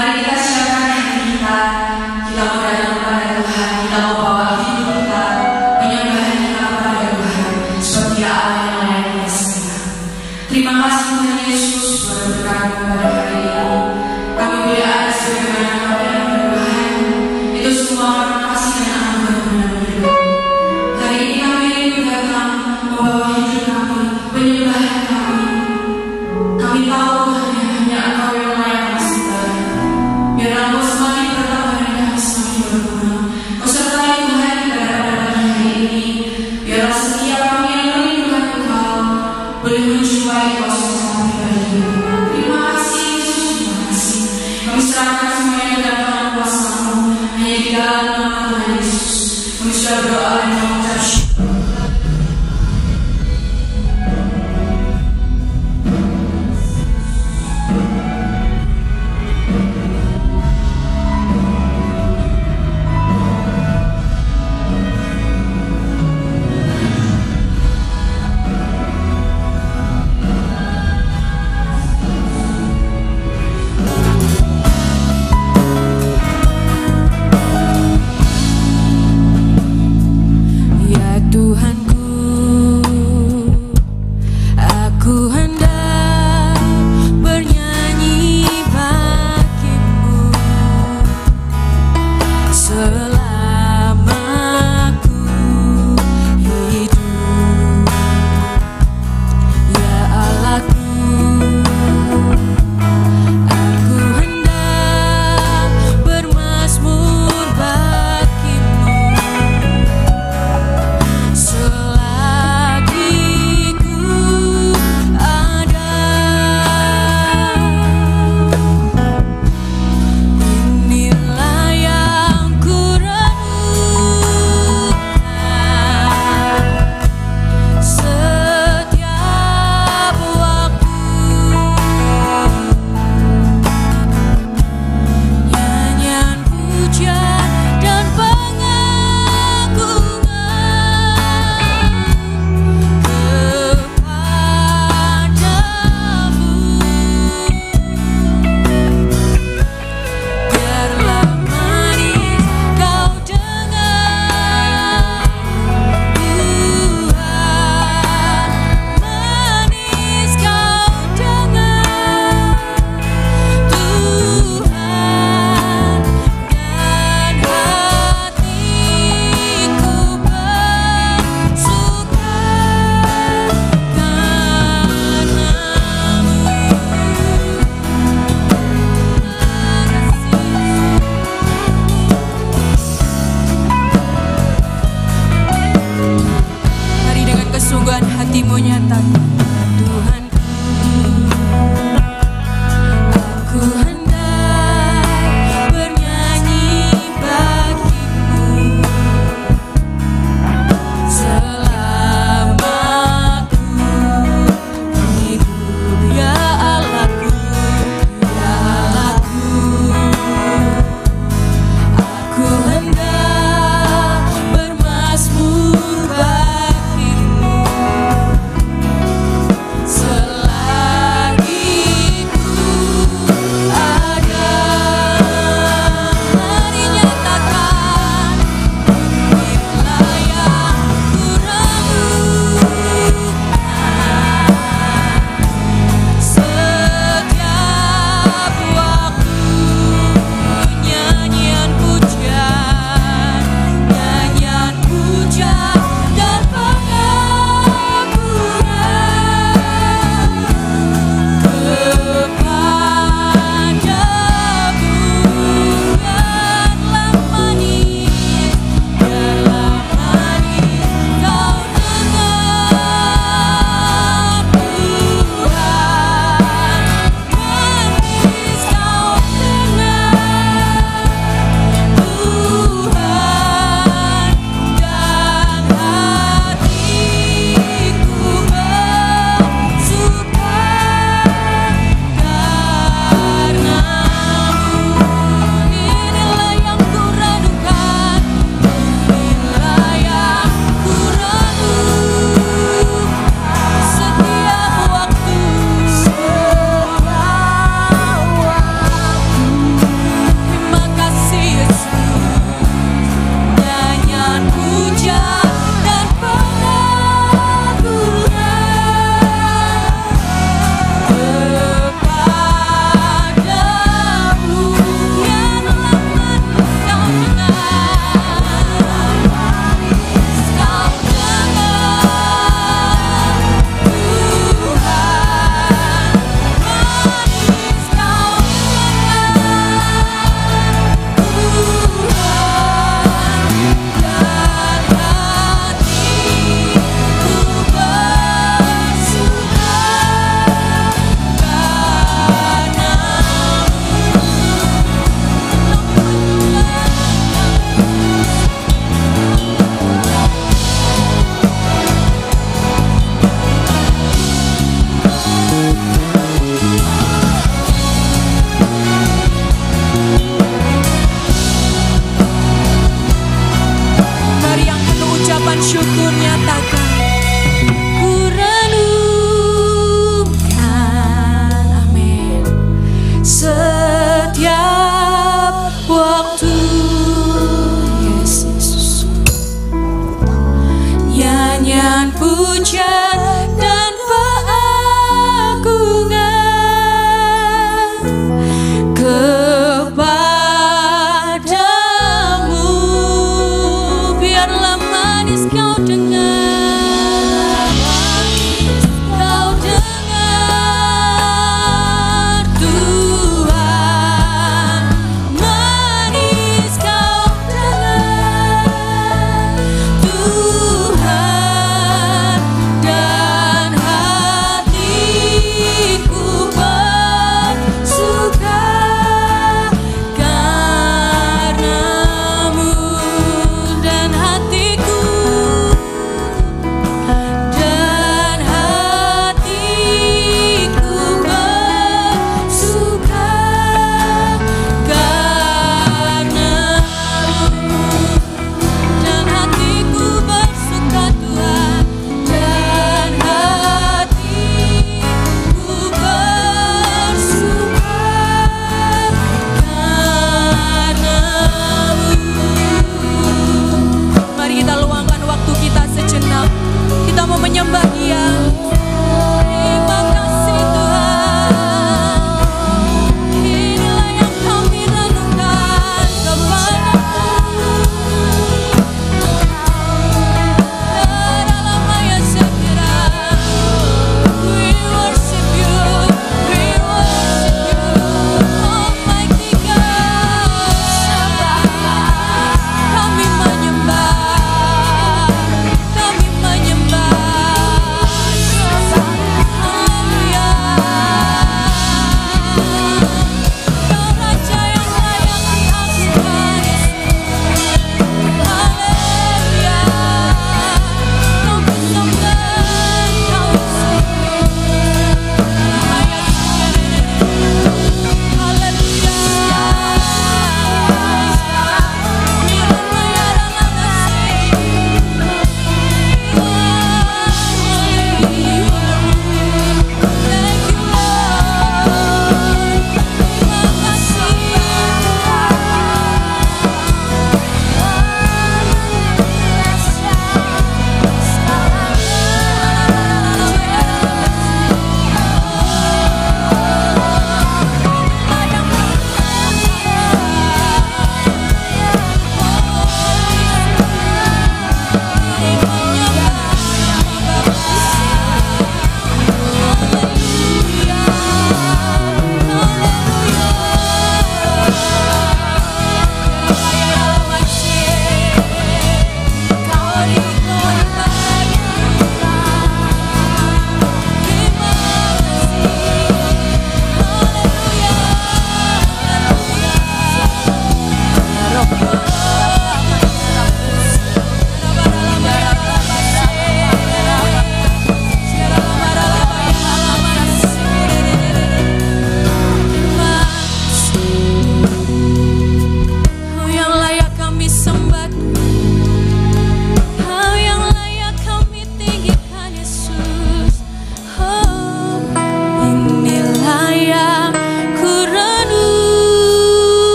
Mari kita siapkan hati kita. Kita mau datang kepada Tuhan. Kita mau bawa hidup kita, penyembahan kita kepada Tuhan, seperti Allah yang melayani kita sekarang. Terima kasih Tuhan Yesus buat berkat kepada hari ini. Kami boleh ada sebagaimana kami ada Tuhan. Itu semua karena kasih dan anugerah Tuhan hidup. Hari ini kami datang membawa hidup kami, penyembahan kami. Kami tahu Tuhan hanya Engkau yang layak kasih Tuhan. Biar Engkau semakin bertambah dan kami semakin berguna. Kau sertai Tuhan kita pada hari ini. Biar setiap kami yang merindukan Engkau boleh menjumpai Engkau secara pribadi. Terima kasih Yesus, terima kasih. Kami serahkan semuanya ke dalam kuasa-Mu. Hanya di dalam nama Tuhan Yesus kami sudah berdoa dan mengucap syukur.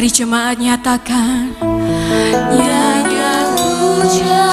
Mari jemaat nyatakan, nyanyian puja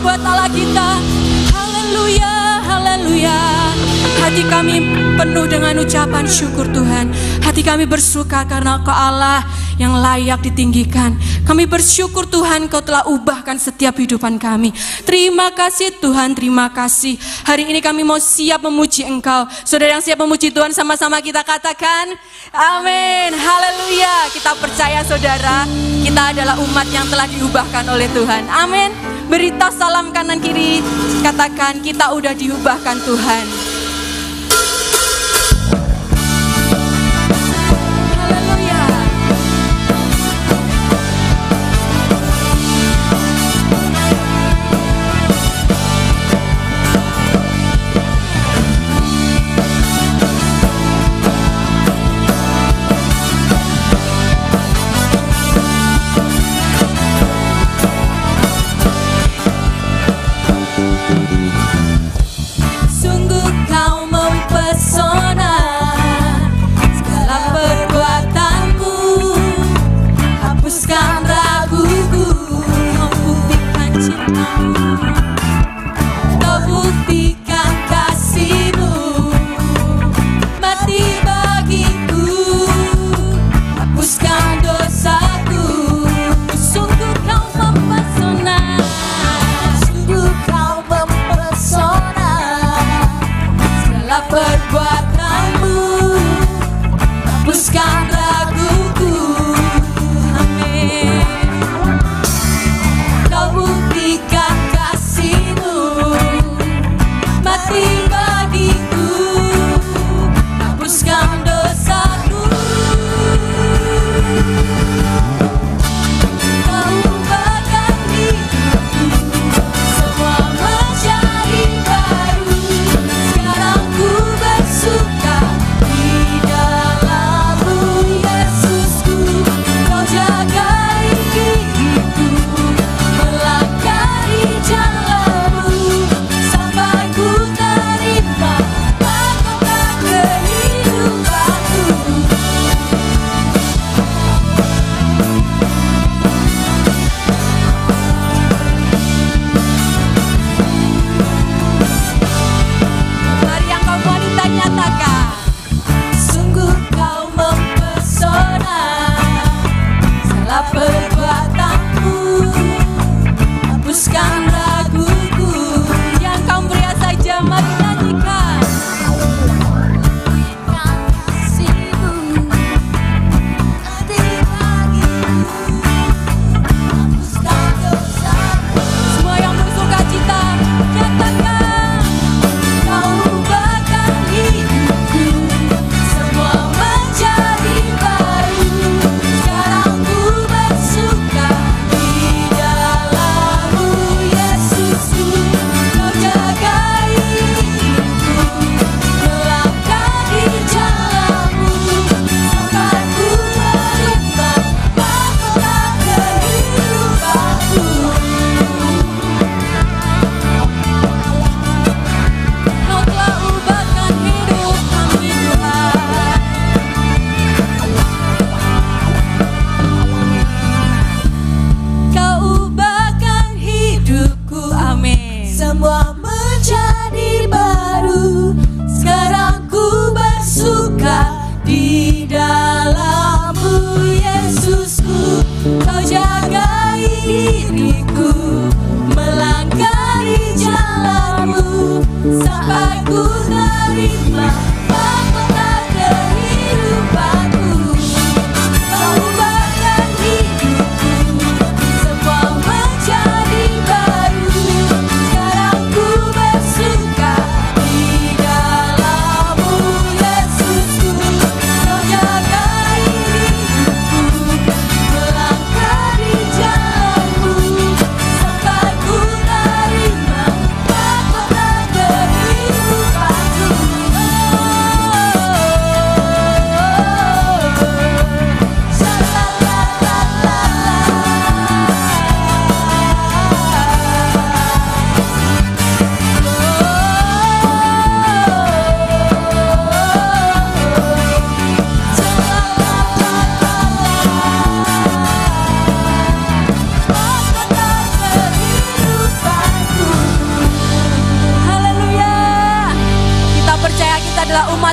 buat Allah kita. Haleluya, haleluya. Hati kami penuh dengan ucapan syukur Tuhan. Hati kami bersuka karena Kau Allah yang layak ditinggikan. Kami bersyukur Tuhan Kau telah ubahkan setiap kehidupan kami. Terima kasih Tuhan, terima kasih. Hari ini kami mau siap memuji Engkau. Saudara yang siap memuji Tuhan, sama-sama kita katakan amin, haleluya. Kita percaya saudara, kita adalah umat yang telah diubahkan oleh Tuhan. Amin. Beri tas salam kanan kiri, katakan kita udah diubahkan Tuhan. Sungguh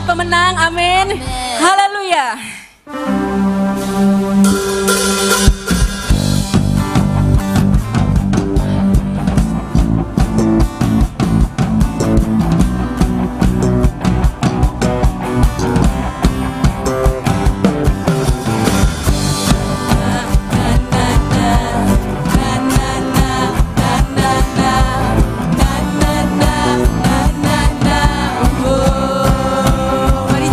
pemenang, amin. Haleluya. Mari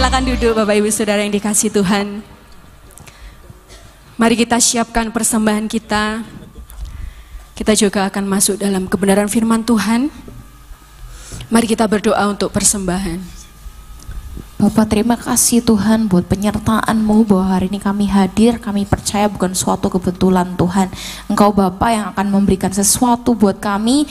Silakan duduk Bapak Ibu Saudara yang dikasihi Tuhan. Mari kita siapkan persembahan kita. Kita juga akan masuk dalam kebenaran firman Tuhan. Mari kita berdoa untuk persembahan. Bapak, terima kasih Tuhan buat penyertaan-Mu bahwa hari ini kami hadir. Kami percaya bukan suatu kebetulan Tuhan. Engkau Bapak yang akan memberikan sesuatu buat kami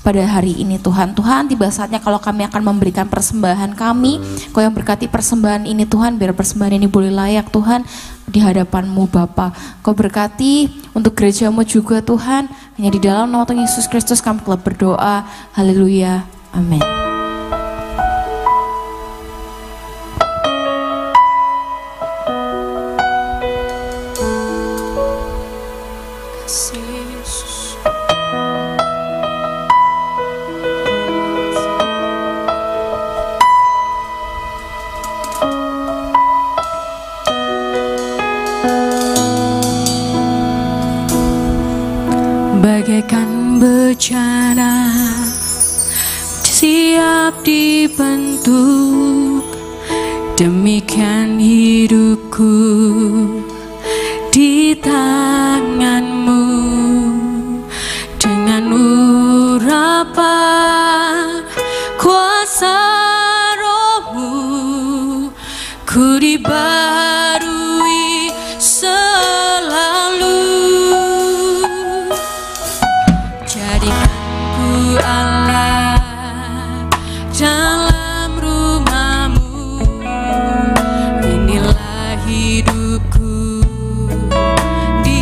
pada hari ini Tuhan. Tuhan, tiba saatnya kalau kami akan memberikan persembahan kami, Kau yang berkati persembahan ini Tuhan, biar persembahan ini boleh layak Tuhan di hadapan-Mu Bapa. Kau berkati untuk gereja-Mu juga Tuhan. Hanya di dalam nama Tuhan Yesus Kristus kami telah berdoa. Haleluya. Amin. Bagaikan bencana siap dibentuk, demikian hidupku di tangan-Mu. Dengan urapan kuasa Roh-Mu, ku dibarui selalu. Jadikanku Allah dalam rumah-Mu, inilah hidupku di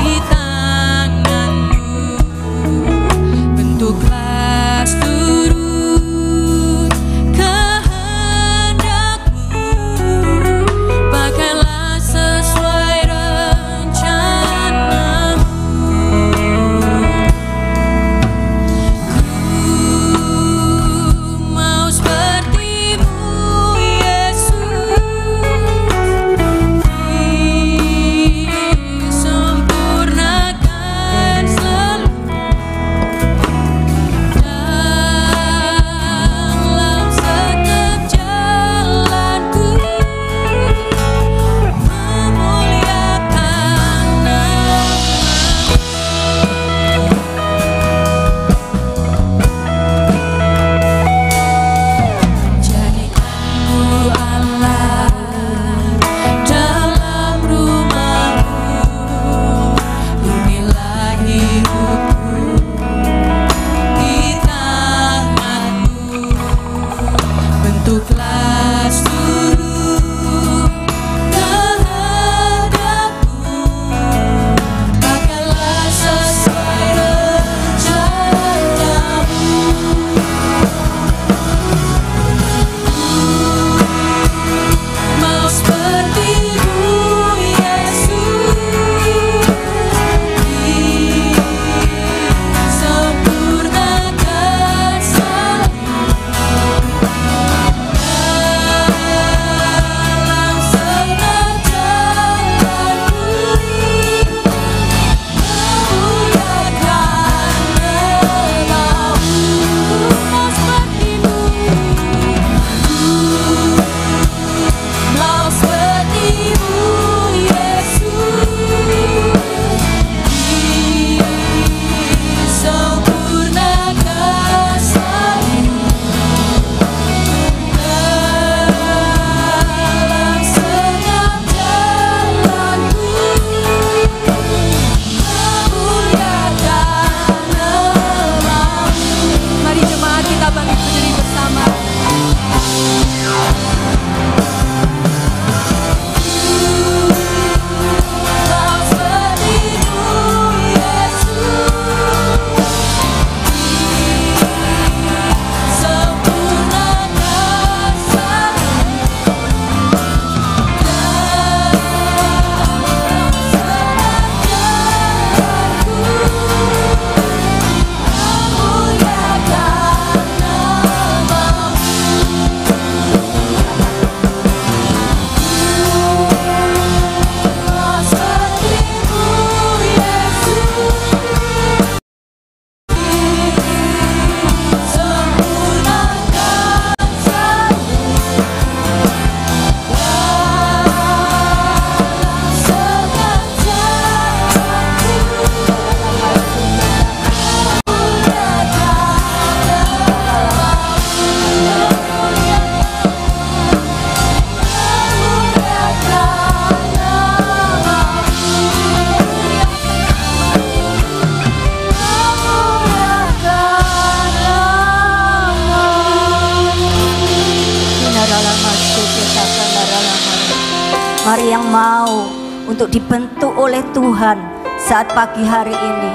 Mari yang mau untuk dibentuk oleh Tuhan saat pagi hari ini,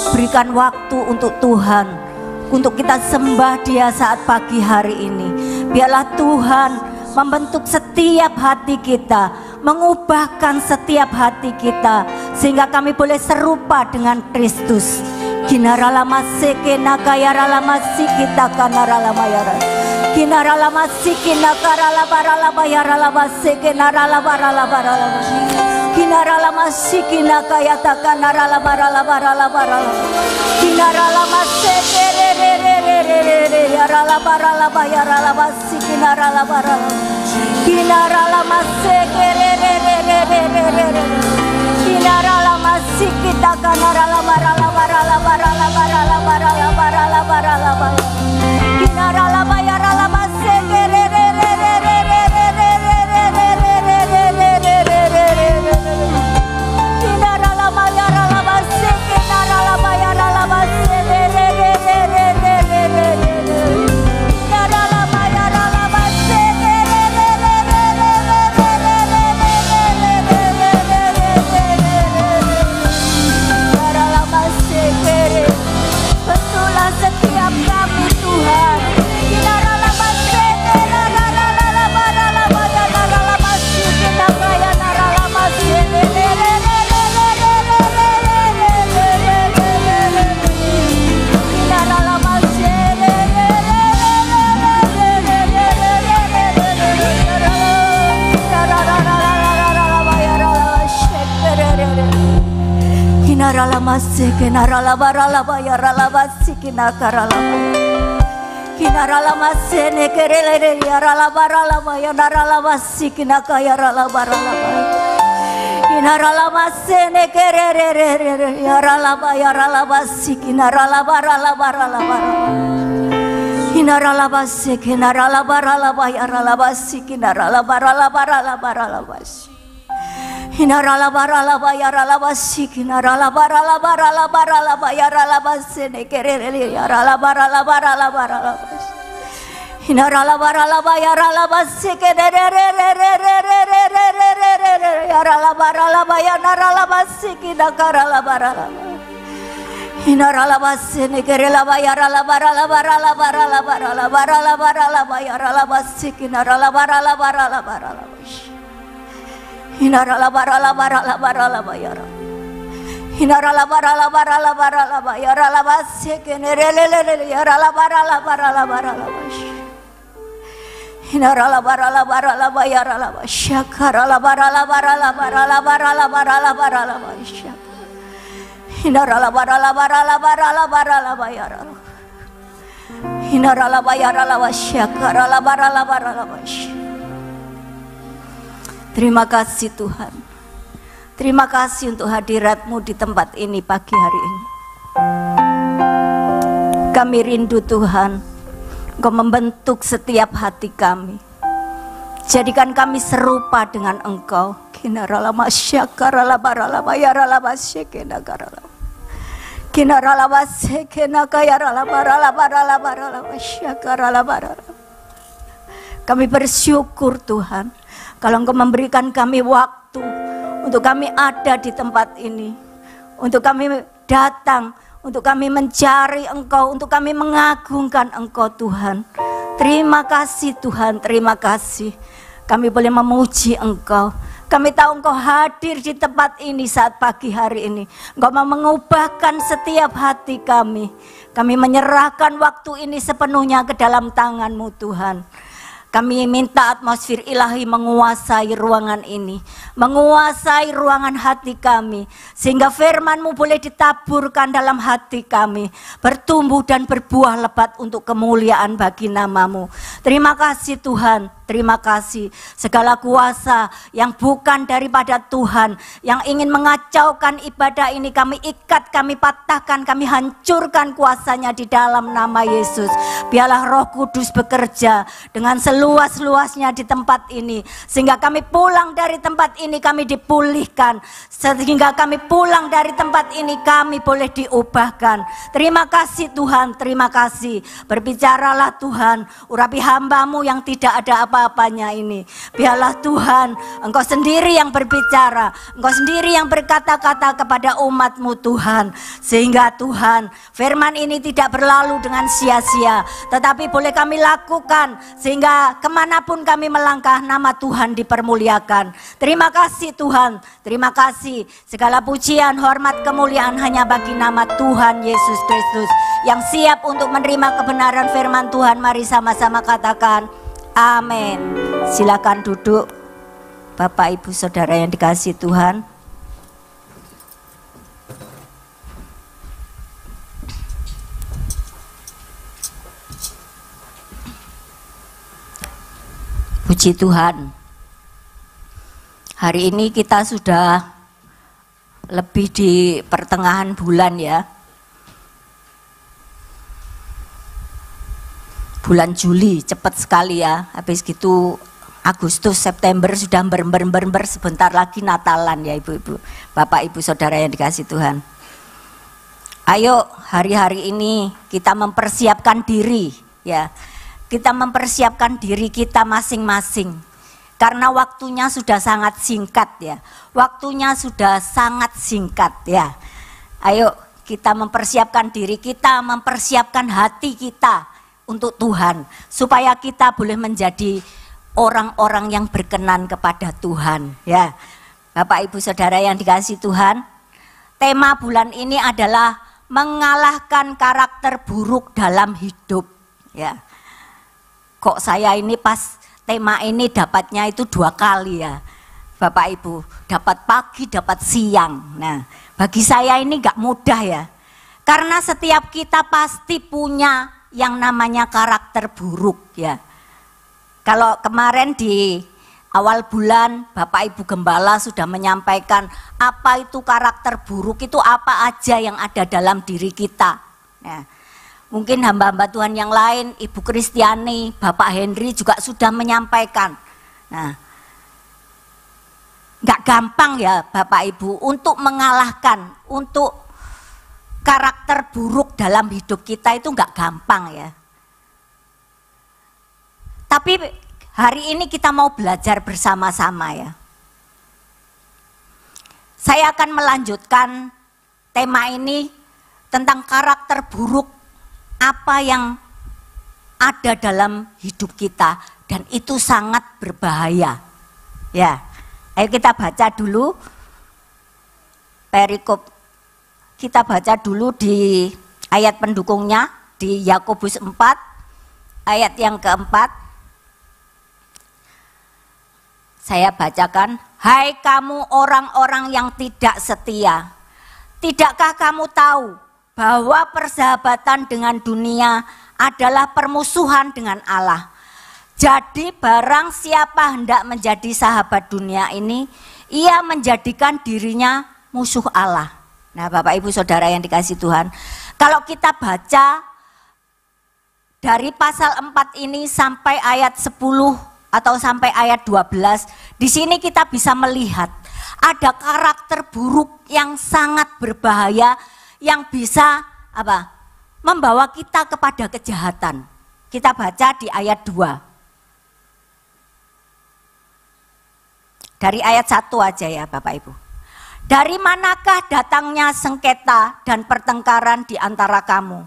berikan waktu untuk Tuhan, untuk kita sembah Dia saat pagi hari ini. Biarlah Tuhan membentuk setiap hati kita, mengubahkan setiap hati kita, sehingga kami boleh serupa dengan Kristus. Kinaralama sekena kayaralama sikita kanaralama yara. Kinaralama sikina karalabaralaba yaralaba sekenaralabaralabaralaba. Kinaralama sikina kayata kanaralabaralabaralabaralaba. Kinaralama sekerererererere yaralabaralaba yaralaba sikinaralabaralaba. Kinaralama sekerererererere. Kinaralama sikita kanaralabaralabaralabaralabaralabaralabaralabaralabaralabar. Kinaralaba yaralaba sekererererererere. Kinaralama yaralaba sekenaralaba yaralaba sekerererererere. Kinaralama yaralaba sekerererererere. Bentuklah setiap kami Tuhan. Kinaralama sekenaralaba yaralaba sekenaralaba Kinaralama sekenaralabaralaba yaralaba sikinakaralaba. Kinaralama senekerelere yaralabaralaba yaralaba sikinakayaralabaralaba. Kinaralama senekerelere yaralaba yaralaba sikinaralabaralabaralaba. Kinaralaba sekenaralabaralaba yaralaba sikinaralabaralabaralabaralaba. Hinaralabaralaba yaralaba sikinaralabaralabaralabaralaba yaralaba senekerere yaralabaralabaralabaralaba. Hinaralabaralaba yaralaba sekerererererererere yaralabaralaba yanaralaba sikinakarabaralaba. Hinaralaba senekerelaba yaralabaralabaralabaralabaralabaralabaralabaralaba yaralaba sikinaralabaralabaralabaralaba. Hinaralabaralabaralabaralaba yara. Hinaralabaralabaralabaralaba yaralaba sekenerelelele yaralabaralabaralabaralaba. Hinaralabaralabaralaba yaralaba shakaralabaralabaralabaralabaralabaralabaralaba. Hinaralabaralabaralabaralabaralaba yara. Hinaralabaralaba shakaralabaralabaralaba. Terima kasih Tuhan. Terima kasih untuk hadirat-Mu di tempat ini pagi hari ini. Kami rindu Tuhan, Engkau membentuk setiap hati kami. Jadikan kami serupa dengan Engkau. Kinaralama syakaralabaralaba yaralaba syekenagaralaba. Kinaralaba sekenakayaralabaralabaralabaralaba syakaralabaralaba. Kami bersyukur Tuhan, kalau Engkau memberikan kami waktu untuk kami ada di tempat ini, untuk kami datang, untuk kami mencari Engkau, untuk kami mengagungkan Engkau Tuhan. Terima kasih Tuhan, terima kasih. Kami boleh memuji Engkau. Kami tahu Engkau hadir di tempat ini saat pagi hari ini. Engkau mau mengubahkan setiap hati kami. Kami menyerahkan waktu ini sepenuhnya ke dalam tangan-Mu Tuhan. Kami minta atmosfer ilahi menguasai ruangan ini, menguasai ruangan hati kami, sehingga firman-Mu boleh ditaburkan dalam hati kami, bertumbuh dan berbuah lebat untuk kemuliaan bagi nama-Mu. Terima kasih Tuhan, terima kasih. Segala kuasa yang bukan daripada Tuhan, yang ingin mengacaukan ibadah ini, kami ikat, kami patahkan, kami hancurkan kuasanya di dalam nama Yesus. Biarlah Roh Kudus bekerja dengan seluas-luasnya di tempat ini, sehingga kami pulang dari tempat ini kami dipulihkan, sehingga kami pulang dari tempat ini kami boleh diubahkan. Terima kasih Tuhan, terima kasih. Berbicaralah Tuhan, urapi hamba hamba-Mu yang tidak ada apa-apanya ini. Biarlah Tuhan, Engkau sendiri yang berbicara, Engkau sendiri yang berkata-kata kepada umat-Mu Tuhan. Sehingga Tuhan, firman ini tidak berlalu dengan sia-sia, tetapi boleh kami lakukan sehingga kemanapun kami melangkah, nama Tuhan dipermuliakan. Terima kasih Tuhan, terima kasih. Segala pujian, hormat, kemuliaan hanya bagi nama Tuhan Yesus Kristus yang siap untuk menerima kebenaran firman Tuhan. Mari sama-sama katakan amin. Silakan duduk Bapak Ibu Saudara yang dikasihi Tuhan. Puji Tuhan, hari ini kita sudah lebih di pertengahan bulan ya. Bulan Juli cepat sekali ya, habis gitu Agustus, September sudah berber sebentar lagi Natalan ya ibu-ibu, Bapak Ibu Saudara yang dikasihi Tuhan. Ayo hari-hari ini kita mempersiapkan diri ya. Kita mempersiapkan diri kita masing-masing. Karena waktunya sudah sangat singkat ya. Waktunya sudah sangat singkat ya. Ayo kita mempersiapkan diri kita, mempersiapkan hati kita untuk Tuhan. Supaya kita boleh menjadi orang-orang yang berkenan kepada Tuhan ya. Bapak Ibu Saudara yang dikasihi Tuhan, tema bulan ini adalah mengalahkan karakter buruk dalam hidup ya. Kok saya ini pas tema ini dapatnya itu 2 kali ya Bapak Ibu, dapat pagi dapat siang. Nah bagi saya ini gak mudah ya, karena setiap kita pasti punya yang namanya karakter buruk ya. Kalau kemarin di awal bulan Bapak Ibu Gembala sudah menyampaikan apa itu karakter buruk, itu apa aja yang ada dalam diri kita. Nah, mungkin hamba-hamba Tuhan yang lain, Ibu Kristiani, Bapak Henry juga sudah menyampaikan. Nah, nggak gampang ya Bapak Ibu untuk mengalahkan, untuk karakter buruk dalam hidup kita itu nggak gampang ya. Tapi hari ini kita mau belajar bersama-sama ya. Saya akan melanjutkan tema ini tentang karakter buruk apa yang ada dalam hidup kita, dan itu sangat berbahaya ya. Ayo kita baca dulu perikop, kita baca dulu di ayat pendukungnya di Yakobus 4 ayat yang keempat. Saya bacakan, hai kamu orang-orang yang tidak setia, tidakkah kamu tahu bahwa persahabatan dengan dunia adalah permusuhan dengan Allah. Jadi barang siapa hendak menjadi sahabat dunia ini, ia menjadikan dirinya musuh Allah. Nah Bapak Ibu Saudara yang dikasihi Tuhan, kalau kita baca dari pasal 4 ini sampai ayat 10 atau sampai ayat 12, di sini kita bisa melihat ada karakter buruk yang sangat berbahaya yang bisa apa? Membawa kita kepada kejahatan. Kita baca di ayat 2. Dari ayat 1 aja ya Bapak Ibu. Dari manakah datangnya sengketa dan pertengkaran di antara kamu?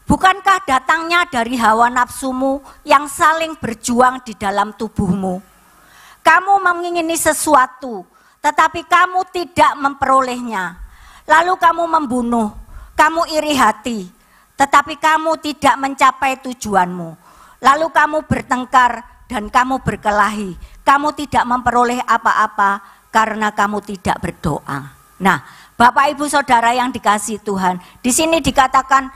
Bukankah datangnya dari hawa nafsumu yang saling berjuang di dalam tubuhmu? Kamu mengingini sesuatu, tetapi kamu tidak memperolehnya. Lalu kamu membunuh, kamu iri hati, tetapi kamu tidak mencapai tujuanmu. Lalu kamu bertengkar dan kamu berkelahi, kamu tidak memperoleh apa-apa karena kamu tidak berdoa. Nah, Bapak Ibu Saudara yang dikasihi Tuhan, di sini dikatakan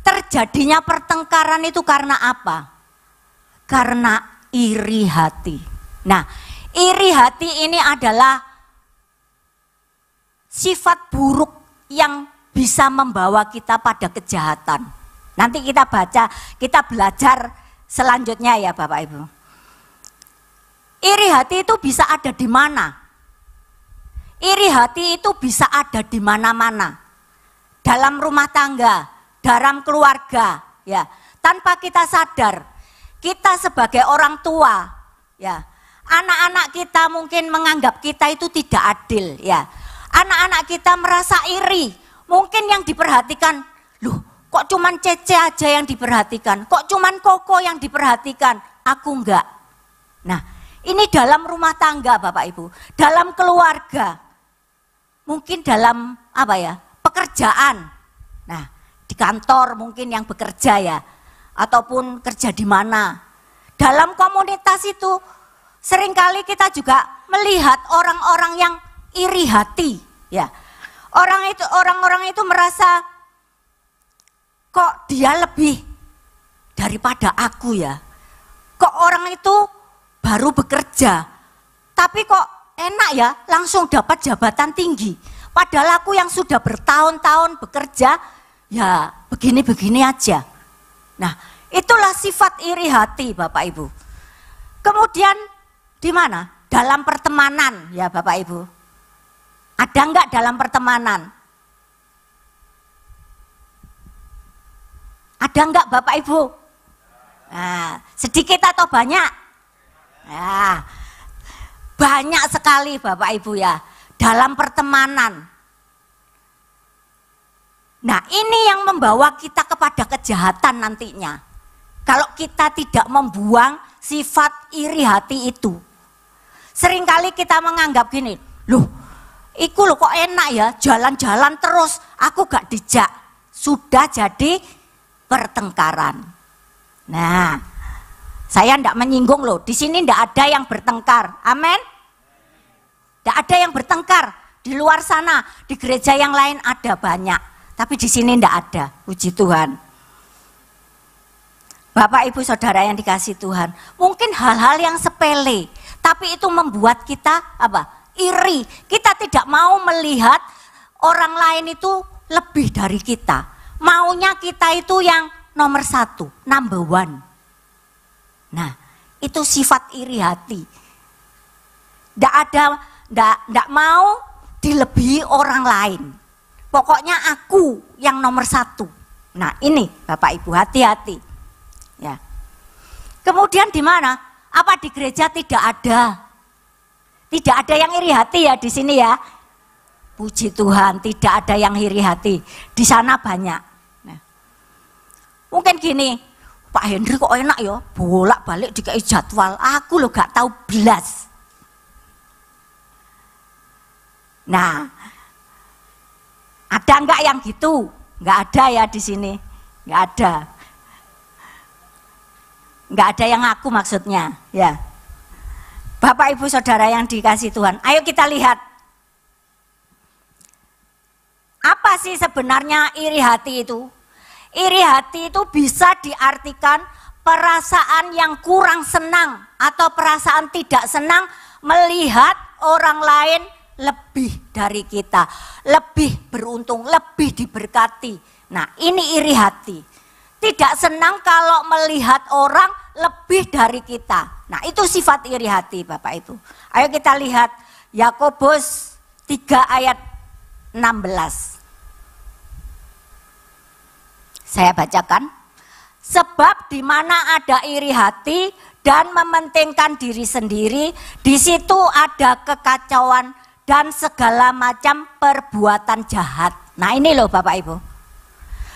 terjadinya pertengkaran itu karena apa? Karena iri hati. Nah, iri hati ini adalah sifat buruk yang bisa membawa kita pada kejahatan. Nanti kita baca, kita belajar selanjutnya ya Bapak Ibu. Iri hati itu bisa ada di mana? Iri hati itu bisa ada di mana-mana. Dalam rumah tangga, dalam keluarga, ya. Tanpa kita sadar, kita sebagai orang tua, ya, anak-anak kita mungkin menganggap kita itu tidak adil, ya. Anak-anak kita merasa iri, mungkin yang diperhatikan, loh kok cuman Cece aja yang diperhatikan, kok cuman Koko yang diperhatikan, aku enggak. Nah, ini dalam rumah tangga Bapak Ibu, dalam keluarga, mungkin dalam apa ya, pekerjaan. Nah, di kantor mungkin yang bekerja ya, ataupun kerja di mana. Dalam komunitas itu seringkali kita juga melihat orang-orang yang iri hati, ya. Orang-orang itu merasa kok dia lebih daripada aku ya. Kok orang itu baru bekerja, tapi kok enak ya langsung dapat jabatan tinggi. Padahal aku yang sudah bertahun-tahun bekerja, ya begini-begini aja. Nah, itulah sifat iri hati Bapak Ibu. Kemudian di mana? Dalam pertemanan ya Bapak Ibu. Ada enggak dalam pertemanan? Ada enggak Bapak Ibu? Nah, sedikit atau banyak? Nah, banyak sekali Bapak Ibu ya, dalam pertemanan. Nah, ini yang membawa kita kepada kejahatan nantinya. Kalau kita tidak membuang sifat iri hati itu. Seringkali kita menganggap gini, loh, iku loh kok enak ya, jalan-jalan terus, aku gak dijak. Sudah jadi pertengkaran. Nah, saya tidak menyinggung loh, di sini tidak ada yang bertengkar, amin? Tidak ada yang bertengkar, di luar sana, di gereja yang lain ada banyak, tapi di sini tidak ada, puji Tuhan. Bapak Ibu Saudara yang dikasihi Tuhan, mungkin hal-hal yang sepele, tapi itu membuat kita apa? Iri, kita tidak mau melihat orang lain itu lebih dari kita. Maunya kita itu yang nomor satu, number one. Nah, itu sifat iri hati. Tidak mau dilebihi orang lain. Pokoknya aku yang nomor satu. Nah, ini Bapak Ibu hati-hati. Ya. Kemudian di mana? Apa di gereja tidak ada? Tidak ada yang iri hati ya di sini ya. Puji Tuhan, tidak ada yang iri hati. Di sana banyak. Nah, mungkin gini, Pak Hendri kok enak ya, bolak-balik dikasih jadwal. Aku loh gak tahu belas. Nah, ada enggak yang gitu? Enggak ada ya di sini. Enggak ada. Enggak ada yang aku maksudnya, ya. Bapak Ibu Saudara yang dikasihi Tuhan, ayo kita lihat. Apa sih sebenarnya iri hati itu? Iri hati itu bisa diartikan perasaan yang kurang senang atau perasaan tidak senang melihat orang lain lebih dari kita, lebih beruntung, lebih diberkati. Nah, ini iri hati. Tidak senang kalau melihat orang lebih dari kita. Nah, itu sifat iri hati Bapak Ibu. Ayo kita lihat Yakobus 3 ayat 16. Saya bacakan. Sebab di mana ada iri hati dan mementingkan diri sendiri, di situ ada kekacauan dan segala macam perbuatan jahat. Nah, ini loh Bapak Ibu.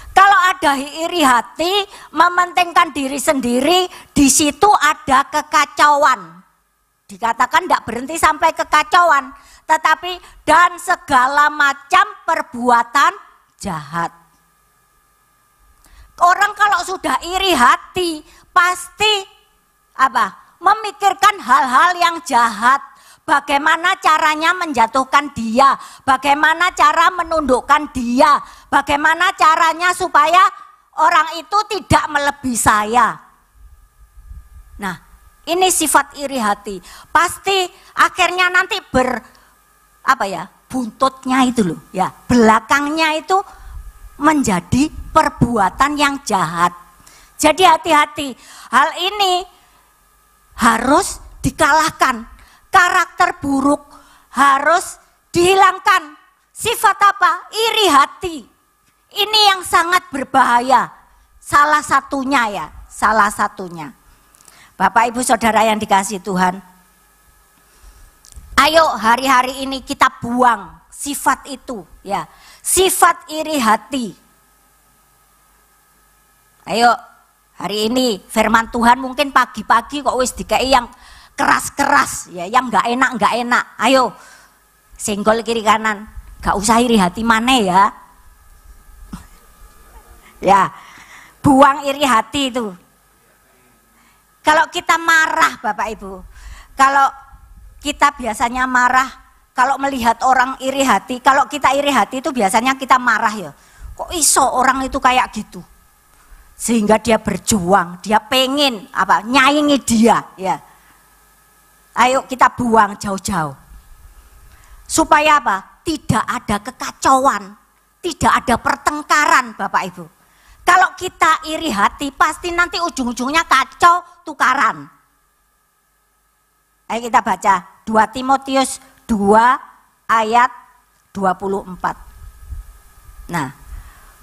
Kalau ada iri hati, mementingkan diri sendiri, di situ ada kekacauan. Dikatakan tidak berhenti sampai kekacauan, tetapi dan segala macam perbuatan jahat. Orang kalau sudah iri hati, pasti apa? Memikirkan hal-hal yang jahat. Bagaimana caranya menjatuhkan dia, bagaimana cara menundukkan dia, bagaimana caranya supaya orang itu tidak melebihi saya. Nah, ini sifat iri hati. Pasti akhirnya nanti buntutnya itu loh, ya, belakangnya itu menjadi perbuatan yang jahat. Jadi hati-hati, hal ini harus dikalahkan. Karakter buruk harus dihilangkan. Sifat apa? Iri hati. Ini yang sangat berbahaya. Salah satunya ya, salah satunya. Bapak Ibu Saudara yang dikasihi Tuhan, ayo hari-hari ini kita buang sifat itu, ya, sifat iri hati. Ayo hari ini firman Tuhan mungkin pagi-pagi kok wis dikei yang keras-keras, ya, yang nggak enak. Ayo senggol kiri kanan, gak usah iri hati maneh ya. Ya, buang iri hati itu. Kalau kita marah Bapak Ibu, kalau kita biasanya marah, kalau melihat orang iri hati, kalau kita iri hati itu biasanya kita marah ya. Kok iso orang itu kayak gitu? Sehingga dia berjuang, dia pengen apa? Nyaingi dia, ya. Ayo kita buang jauh-jauh. Supaya apa? Tidak ada kekacauan, tidak ada pertengkaran Bapak Ibu. Kalau kita iri hati pasti nanti ujung-ujungnya kacau tukaran. Ayo kita baca 2 Timotius 2 ayat 24. Nah,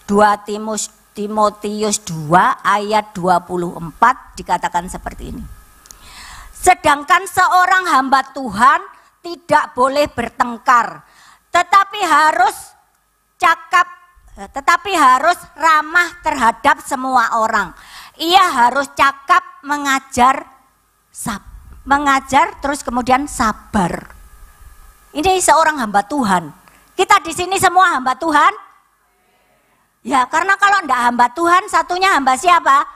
2 Timotius 2 ayat 24 dikatakan seperti ini. Sedangkan seorang hamba Tuhan tidak boleh bertengkar, tetapi harus ramah terhadap semua orang. Ia harus cakap, mengajar terus kemudian sabar. Ini seorang hamba Tuhan. Kita di sini semua hamba Tuhan. Ya, karena kalau enggak hamba Tuhan, satunya hamba siapa?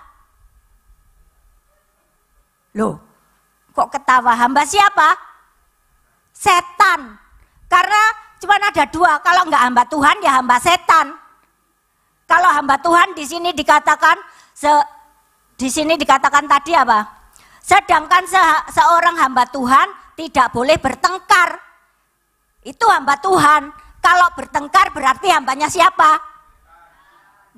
Loh, kok ketawa? Hamba siapa? Setan. Karena cuma ada 2, kalau enggak hamba Tuhan ya hamba setan. Kalau hamba Tuhan di sini dikatakan tadi apa? Sedangkan seorang hamba Tuhan tidak boleh bertengkar. Itu hamba Tuhan. Kalau bertengkar berarti hambanya siapa?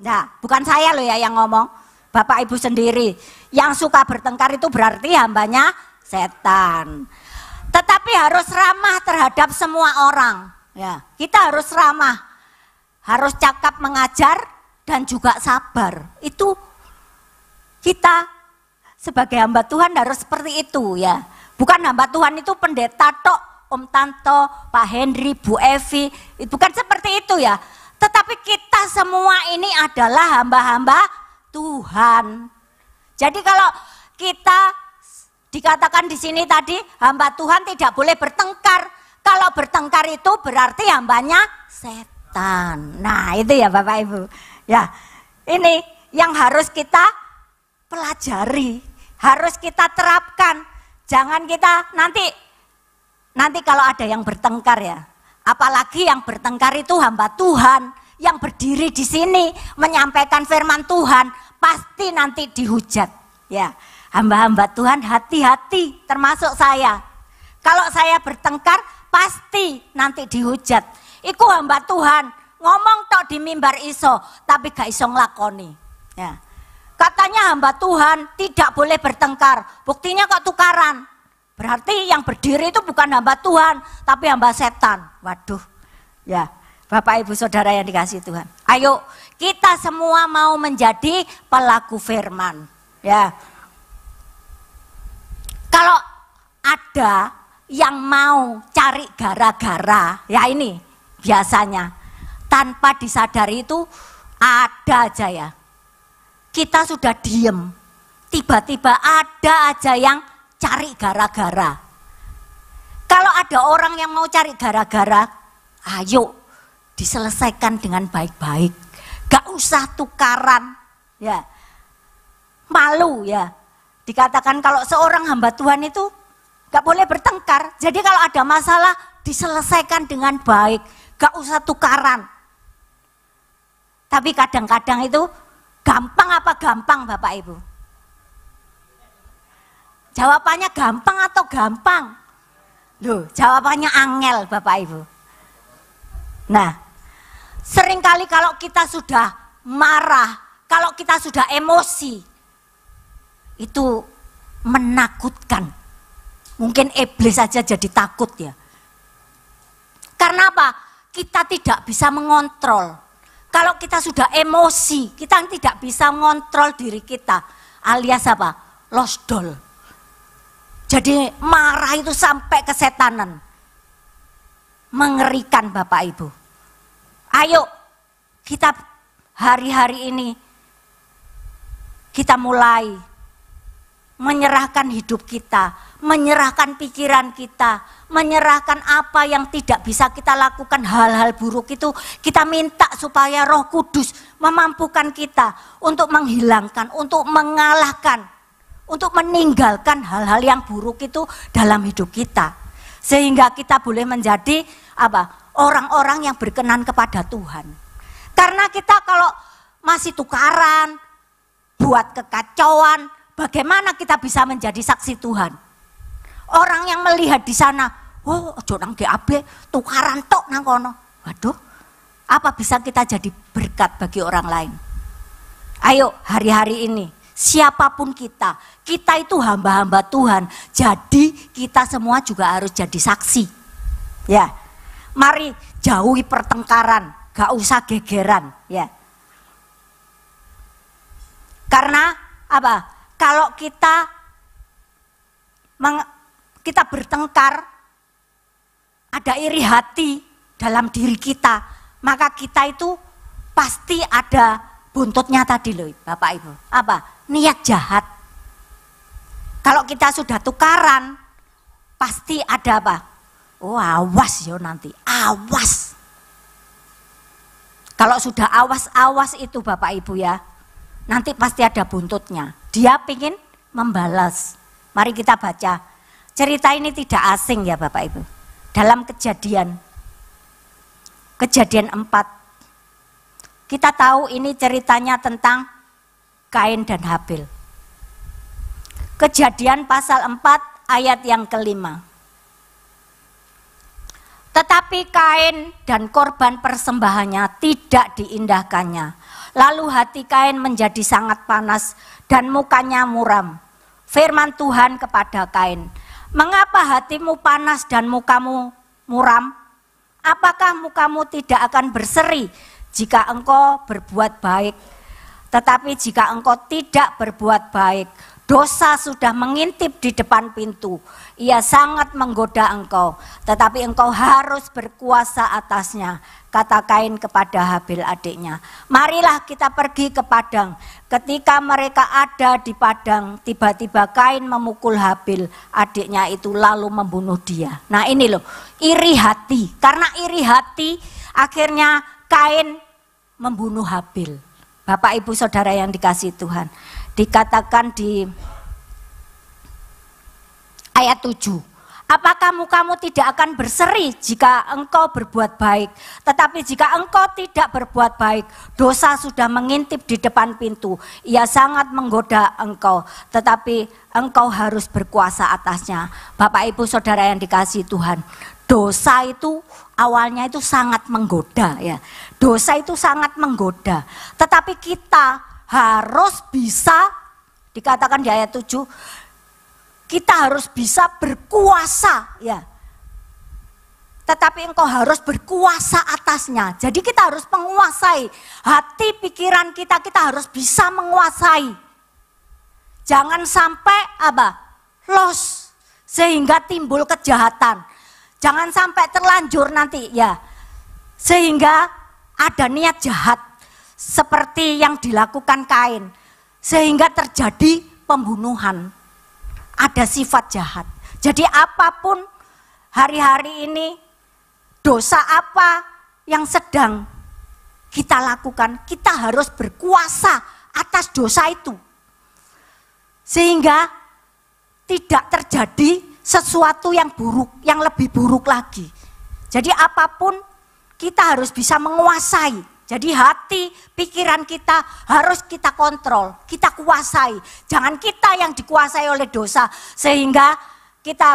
Nah, bukan saya loh ya yang ngomong. Bapak Ibu sendiri. Yang suka bertengkar itu berarti hambanya setan. Tetapi harus ramah terhadap semua orang. Ya, kita harus ramah. Harus cakap, mengajar dan juga sabar. Itu kita sebagai hamba Tuhan harus seperti itu ya. Bukan hamba Tuhan itu pendeta tok, Om Tanto, Pak Henry, Bu Evi, bukan seperti itu ya. Tetapi kita semua ini adalah hamba-hamba Tuhan. Jadi kalau kita dikatakan di sini tadi hamba Tuhan tidak boleh bertengkar. Kalau bertengkar itu berarti hambanya setan. Nah, itu ya Bapak Ibu. Ya, ini yang harus kita pelajari, harus kita terapkan. Jangan kita nanti kalau ada yang bertengkar ya, apalagi yang bertengkar itu hamba Tuhan yang berdiri di sini menyampaikan firman Tuhan, pasti nanti dihujat. Ya, hamba-hamba Tuhan hati-hati, termasuk saya. Kalau saya bertengkar pasti nanti dihujat. Iku hamba Tuhan. Ngomong tok di mimbar iso, tapi gak iso nglakoni. Ya. Katanya hamba Tuhan tidak boleh bertengkar, buktinya kok tukaran. Berarti yang berdiri itu bukan hamba Tuhan, tapi hamba setan. Waduh, ya Bapak Ibu Saudara yang dikasihi Tuhan. Ayo kita semua mau menjadi pelaku firman. Ya. Kalau ada yang mau cari gara-gara, ya ini biasanya. Tanpa disadari itu ada aja ya. Kita sudah diem, tiba-tiba ada aja yang cari gara-gara. Kalau ada orang yang mau cari gara-gara, ayo diselesaikan dengan baik-baik. Gak usah tukaran, ya. Malu ya. Dikatakan kalau seorang hamba Tuhan itu gak boleh bertengkar. Jadi kalau ada masalah diselesaikan dengan baik, gak usah tukaran. Tapi kadang-kadang itu gampang apa gampang Bapak Ibu? Jawabannya gampang atau gampang? Loh, jawabannya angel Bapak Ibu. Nah, seringkali kalau kita sudah marah, kalau kita sudah emosi, itu menakutkan. Mungkin iblis saja jadi takut ya. Karena apa? Kita tidak bisa mengontrol. Kalau kita sudah emosi, kita tidak bisa mengontrol diri kita. Alias apa? Losdol. Jadi marah itu sampai kesetanan. Mengerikan Bapak Ibu. Ayo kita hari-hari ini kita mulai menyerahkan hidup kita, menyerahkan pikiran kita, menyerahkan apa yang tidak bisa kita lakukan, hal-hal buruk itu kita minta supaya Roh Kudus memampukan kita untuk menghilangkan, untuk mengalahkan, untuk meninggalkan hal-hal yang buruk itu dalam hidup kita. Sehingga kita boleh menjadi orang-orang yang berkenan kepada Tuhan. Karena kita kalau masih tukaran, buat kekacauan, bagaimana kita bisa menjadi saksi Tuhan? Orang yang melihat di sana, oh ojo nang GAB, tukaran tok nang kono. Waduh, apa bisa kita jadi berkat bagi orang lain? Ayo hari-hari ini, siapapun kita itu hamba-hamba Tuhan. Jadi kita semua juga harus jadi saksi. Ya, mari jauhi pertengkaran, gak usah gegeran. Ya. Karena apa? Kalau kita bertengkar, ada iri hati dalam diri kita, maka kita itu pasti ada buntutnya tadi loh Bapak Ibu. Apa? Niat jahat. Kalau kita sudah tukaran, pasti ada apa? Oh awas yo nanti, awas. Kalau sudah awas-awas itu Bapak Ibu ya, nanti pasti ada buntutnya. Dia ingin membalas. Mari kita baca. Cerita ini tidak asing ya Bapak Ibu. Dalam Kejadian 4. Kita tahu ini ceritanya tentang Kain dan Habil. Kejadian pasal 4 ayat yang kelima. Tetapi Kain dan korban persembahannya tidak diindahkannya. Lalu hati Kain menjadi sangat panas dan mukanya muram. Firman Tuhan kepada Kain, mengapa hatimu panas dan mukamu muram? Apakah mukamu tidak akan berseri jika engkau berbuat baik? Tetapi jika engkau tidak berbuat baik, dosa sudah mengintip di depan pintu. Ia sangat menggoda engkau, tetapi engkau harus berkuasa atasnya. Kata Kain kepada Habil adiknya, marilah kita pergi ke padang. Ketika mereka ada di padang, tiba-tiba Kain memukul Habil adiknya itu lalu membunuh dia. Nah ini loh, iri hati. Karena iri hati akhirnya Kain membunuh Habil. Bapak Ibu Saudara yang dikasihi Tuhan, dikatakan di ayat 7. Apakah mukamu tidak akan berseri jika engkau berbuat baik? Tetapi jika engkau tidak berbuat baik, dosa sudah mengintip di depan pintu. Ia sangat menggoda engkau, tetapi engkau harus berkuasa atasnya. Bapak Ibu Saudara yang dikasihi Tuhan, dosa itu awalnya itu sangat menggoda ya. Dosa itu sangat menggoda. Tetapi kita harus bisa, dikatakan di ayat 7, kita harus bisa berkuasa ya. Tetapi engkau harus berkuasa atasnya. Jadi kita harus menguasai hati pikiran kita harus bisa menguasai. Jangan sampai los sehingga timbul kejahatan. Jangan sampai terlanjur nanti ya. Sehingga ada niat jahat seperti yang dilakukan Kain. Sehingga terjadi pembunuhan. Ada sifat jahat. Jadi apapun hari-hari ini, dosa apa yang sedang kita lakukan, kita harus berkuasa atas dosa itu. Sehingga tidak terjadi sesuatu yang buruk, yang lebih buruk lagi. Jadi apapun kita harus bisa menguasai. Jadi hati, pikiran kita harus kita kontrol, kita kuasai. Jangan kita yang dikuasai oleh dosa sehingga kita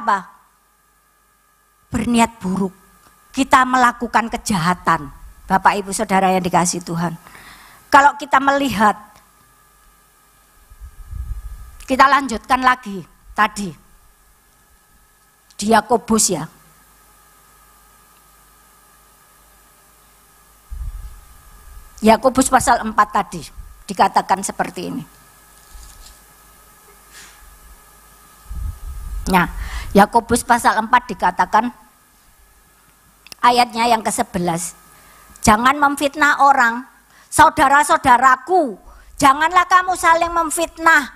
berniat buruk. Kita melakukan kejahatan. Bapak Ibu Saudara yang dikasihi Tuhan. Kalau kita melihat, kita lanjutkan lagi tadi. Di Yakobus ya. Yakobus pasal 4 tadi dikatakan seperti ini. Nah, Yakobus pasal 4 dikatakan ayatnya yang ke-11. Jangan memfitnah orang, saudara-saudaraku, janganlah kamu saling memfitnah.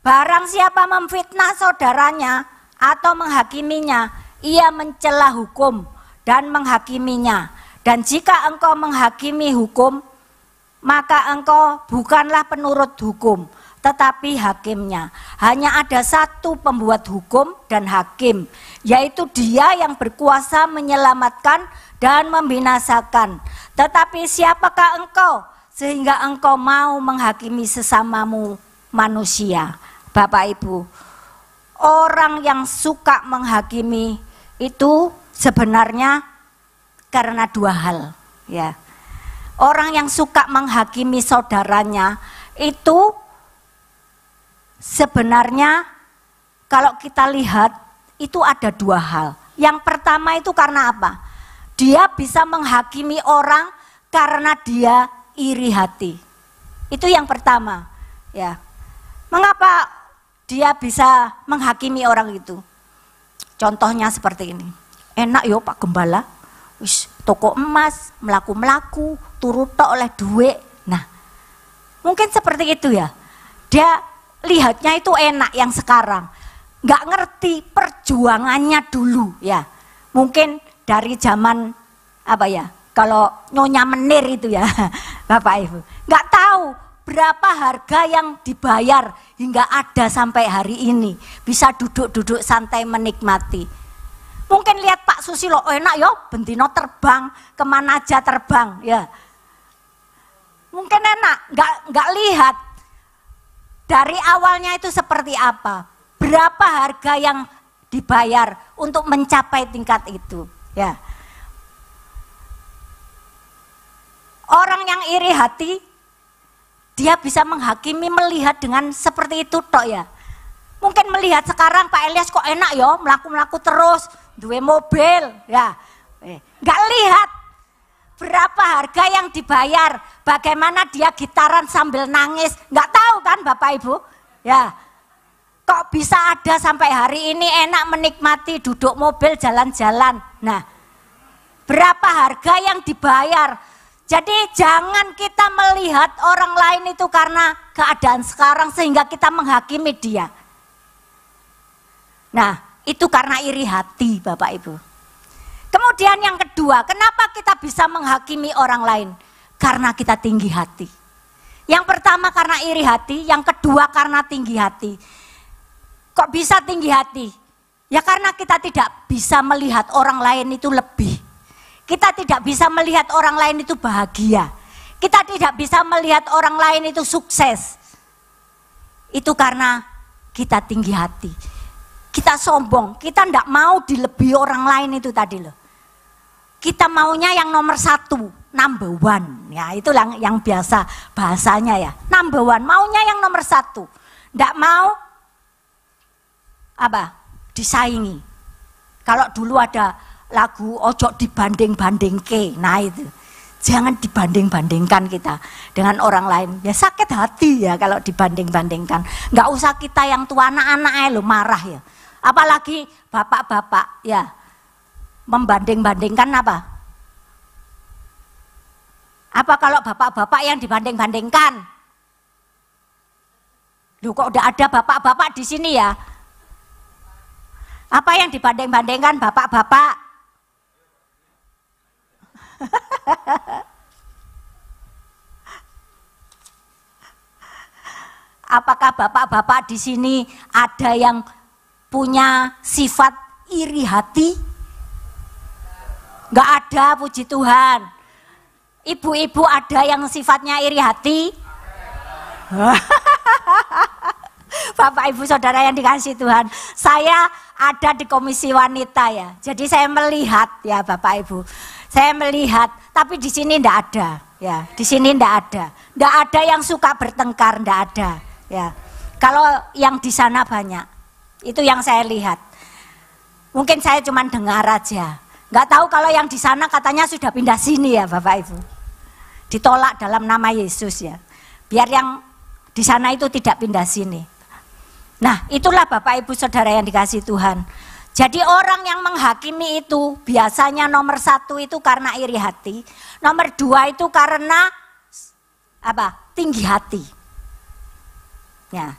Barang siapa memfitnah saudaranya atau menghakiminya, ia mencela hukum dan menghakiminya. Dan jika engkau menghakimi hukum, maka engkau bukanlah penurut hukum, tetapi hakimnya. Hanya ada satu pembuat hukum dan hakim, yaitu Dia yang berkuasa menyelamatkan dan membinasakan. Tetapi siapakah engkau sehingga engkau mau menghakimi sesamamu manusia? Bapak Ibu, orang yang suka menghakimi itu sebenarnya karena dua hal, ya. Orang yang suka menghakimi saudaranya itu sebenarnya kalau kita lihat itu ada dua hal. Yang pertama itu karena apa? Dia bisa menghakimi orang karena dia iri hati. Itu yang pertama, ya. Mengapa dia bisa menghakimi orang itu? Contohnya seperti ini. Enak yo Pak Gembala, wis toko emas, melaku-melaku, turut oleh duit. Nah, mungkin seperti itu ya. Dia lihatnya itu enak yang sekarang. Nggak ngerti perjuangannya dulu ya. Mungkin dari zaman apa ya, kalau Nyonya Menir itu ya, Bapak Ibu. Nggak tahu berapa harga yang dibayar hingga ada sampai hari ini. Bisa duduk-duduk santai menikmati. Mungkin lihat Pak Susilo, oh enak yo, bentino terbang, kemana aja terbang ya. Mungkin enak, nggak lihat dari awalnya itu seperti apa, berapa harga yang dibayar untuk mencapai tingkat itu ya. Orang yang iri hati, dia bisa menghakimi melihat dengan seperti itu tok ya. Mungkin melihat sekarang Pak Elias kok enak yo, melaku-melaku terus, duwe mobil ya. Nggak lihat berapa harga yang dibayar, bagaimana dia gitaran sambil nangis, nggak tahu kan Bapak Ibu ya. Kok bisa ada sampai hari ini enak menikmati duduk mobil jalan-jalan. Nah, berapa harga yang dibayar. Jadi jangan kita melihat orang lain itu karena keadaan sekarang sehingga kita menghakimi dia. Nah, itu karena iri hati Bapak Ibu. Kemudian yang kedua, kenapa kita bisa menghakimi orang lain? Karena kita tinggi hati. Yang pertama karena iri hati, yang kedua karena tinggi hati. Kok bisa tinggi hati? Ya karena kita tidak bisa melihat orang lain itu lebih. Kita tidak bisa melihat orang lain itu bahagia. Kita tidak bisa melihat orang lain itu sukses. Itu karena kita tinggi hati. Kita sombong, kita tidak mau dilebihi orang lain itu tadi loh. Kita maunya yang nomor satu, number one. Ya itu yang biasa bahasanya ya, number one. Maunya yang nomor satu. Tidak mau apa? Disaingi. Kalau dulu ada lagu ojo dibanding-bandingke, nah itu. Jangan dibanding-bandingkan kita dengan orang lain. Ya sakit hati ya kalau dibanding-bandingkan. Nggak usah kita yang tua anak-anak lo marah ya. Apalagi bapak-bapak ya membanding-bandingkan apa? Apa kalau bapak-bapak yang dibanding-bandingkan? Loh kok udah ada bapak-bapak di sini ya? Apa yang dibanding-bandingkan bapak-bapak? Apakah bapak-bapak di sini ada yang punya sifat iri hati? Enggak ada, puji Tuhan. Ibu-ibu ada yang sifatnya iri hati? Bapak Ibu Saudara yang dikasihi Tuhan, saya ada di komisi wanita ya. Jadi saya melihat ya Bapak Ibu. Saya melihat, tapi di sini enggak ada ya. Di sini enggak ada. Enggak ada yang suka bertengkar, enggak ada ya. Kalau yang di sana banyak. Itu yang saya lihat. Mungkin saya cuma dengar aja. Nggak tahu kalau yang di sana katanya sudah pindah sini ya Bapak Ibu. Ditolak dalam nama Yesus ya. Biar yang di sana itu tidak pindah sini. Nah, itulah Bapak Ibu Saudara yang dikasihi Tuhan. Jadi orang yang menghakimi itu biasanya nomor 1 itu karena iri hati, nomor 2 itu karena apa? Tinggi hati. Ya.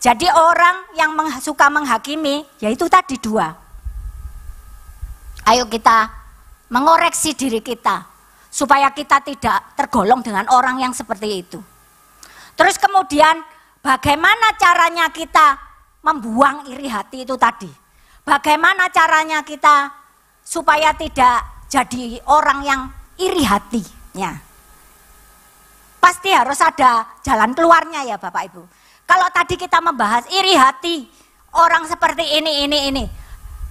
Jadi orang yang suka menghakimi, yaitu tadi 2. Ayo kita mengoreksi diri kita supaya kita tidak tergolong dengan orang yang seperti itu. Terus kemudian bagaimana caranya kita membuang iri hati itu tadi? Bagaimana caranya kita supaya tidak jadi orang yang iri hatinya? Pasti harus ada jalan keluarnya ya Bapak Ibu. Kalau tadi kita membahas iri hati, orang seperti ini.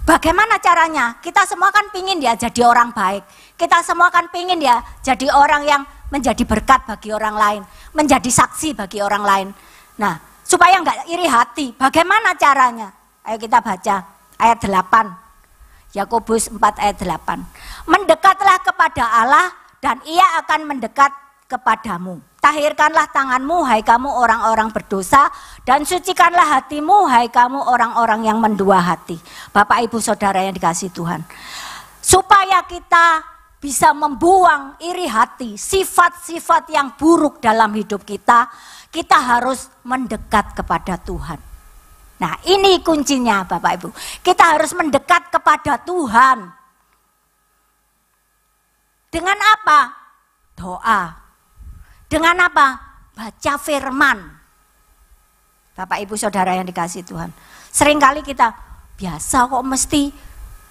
Bagaimana caranya? Kita semua kan pingin dia jadi orang baik. Kita semua kan pingin dia jadi orang yang menjadi berkat bagi orang lain. Menjadi saksi bagi orang lain. Nah, supaya enggak iri hati, bagaimana caranya? Ayo kita baca. Ayat 8, Yakobus 4 ayat 8. Mendekatlah kepada Allah dan ia akan mendekat kepadamu. Tahirkanlah tanganmu hai kamu orang-orang berdosa dan sucikanlah hatimu hai kamu orang-orang yang mendua hati. Bapak Ibu Saudara yang dikasihi Tuhan. Supaya kita bisa membuang iri hati, sifat-sifat yang buruk dalam hidup kita, kita harus mendekat kepada Tuhan. Nah, ini kuncinya Bapak Ibu. Kita harus mendekat kepada Tuhan. Dengan apa? Doa. Dengan apa? Baca firman. Bapak Ibu Saudara yang dikasihi Tuhan. Seringkali kita biasa kok mesti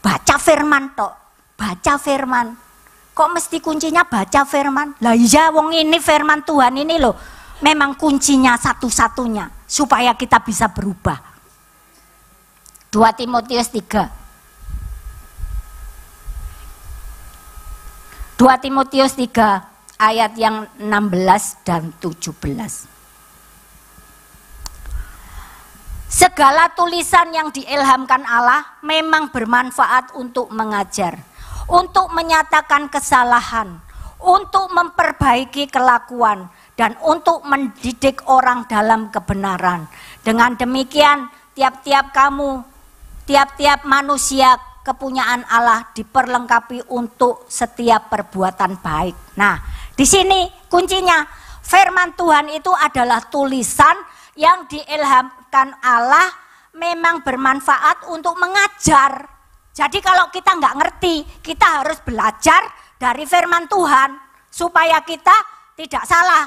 baca firman tok. Baca firman. Kok mesti kuncinya baca firman? Lah iya wong ini firman Tuhan ini loh. Memang kuncinya satu-satunya supaya kita bisa berubah. 2 Timotius 3. 2 Timotius 3 ayat yang 16 dan 17. Segala tulisan yang diilhamkan Allah memang bermanfaat untuk mengajar, untuk menyatakan kesalahan, untuk memperbaiki kelakuan, dan untuk mendidik orang dalam kebenaran. Dengan demikian, tiap-tiap manusia kepunyaan Allah diperlengkapi untuk setiap perbuatan baik. Nah, di sini kuncinya firman Tuhan itu adalah tulisan yang diilhamkan Allah, memang bermanfaat untuk mengajar. Jadi kalau kita nggak ngerti, kita harus belajar dari firman Tuhan supaya kita tidak salah.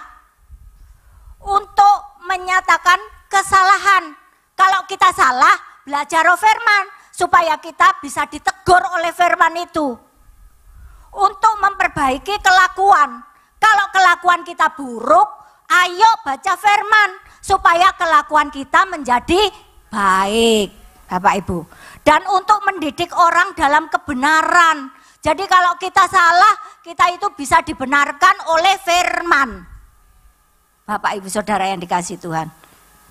Untuk menyatakan kesalahan. Kalau kita salah, belajar firman supaya kita bisa ditegur oleh firman itu. Untuk memperbaiki kelakuan. Kalau kelakuan kita buruk, ayo baca firman supaya kelakuan kita menjadi baik, Bapak Ibu. Dan untuk mendidik orang dalam kebenaran. Jadi kalau kita salah, kita itu bisa dibenarkan oleh firman. Bapak Ibu Saudara yang dikasihi Tuhan.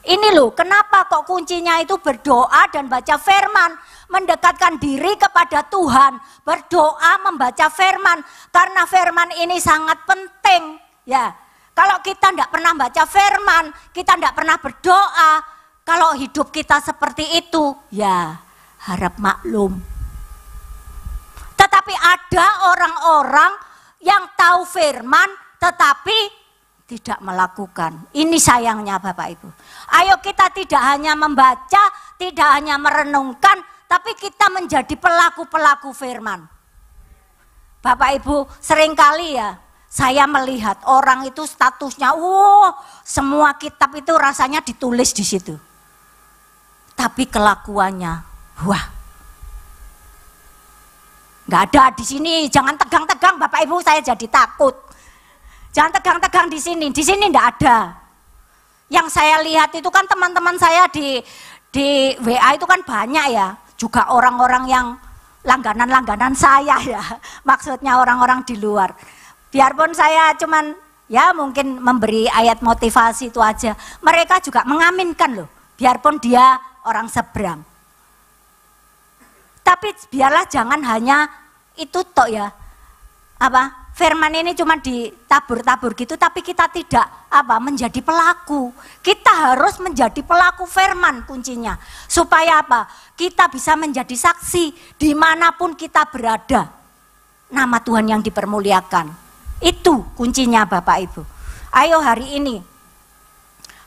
Ini loh, kenapa kok kuncinya itu berdoa dan baca firman, mendekatkan diri kepada Tuhan, berdoa, membaca firman, karena firman ini sangat penting. Ya, kalau kita tidak pernah baca firman, kita tidak pernah berdoa, kalau hidup kita seperti itu, ya harap maklum. Tetapi ada orang-orang yang tahu firman, tetapi tidak melakukan. Ini sayangnya Bapak Ibu. Ayo kita tidak hanya membaca, tidak hanya merenungkan, tapi kita menjadi pelaku-pelaku firman. Bapak Ibu, seringkali ya saya melihat orang itu statusnya, semua kitab itu rasanya ditulis di situ. Tapi kelakuannya, nggak ada di sini. Jangan tegang-tegang Bapak Ibu, saya jadi takut. Jangan tegang-tegang di sini enggak ada. Yang saya lihat itu kan teman-teman saya di WA itu kan banyak ya, juga orang-orang yang langganan-langganan saya ya, maksudnya orang-orang di luar. Biarpun saya cuman ya mungkin memberi ayat motivasi itu aja, mereka juga mengaminkan loh, biarpun dia orang seberang. Tapi biarlah jangan hanya itu tok ya, firman ini cuma ditabur-tabur gitu, tapi kita tidak menjadi pelaku. Kita harus menjadi pelaku firman kuncinya. Supaya apa? Kita bisa menjadi saksi dimanapun kita berada. Nama Tuhan yang dipermuliakan. Itu kuncinya Bapak Ibu. Ayo hari ini,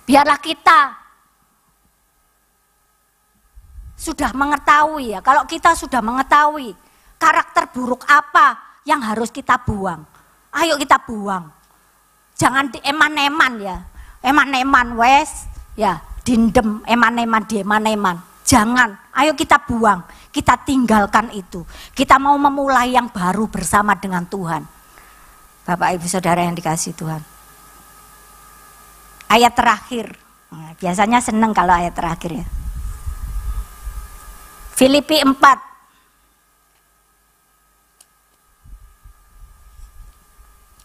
biarlah kita sudah mengetahui ya. Kalau kita sudah mengetahui karakter buruk apa yang harus kita buang. Ayo kita buang. Jangan eman-eman ya. Eman-eman wes ya, dindem eman-eman di eman-eman. Jangan. Ayo kita buang. Kita tinggalkan itu. Kita mau memulai yang baru bersama dengan Tuhan. Bapak Ibu Saudara yang dikasihi Tuhan. Ayat terakhir. Nah, biasanya seneng kalau ayat terakhir ya. Filipi 4.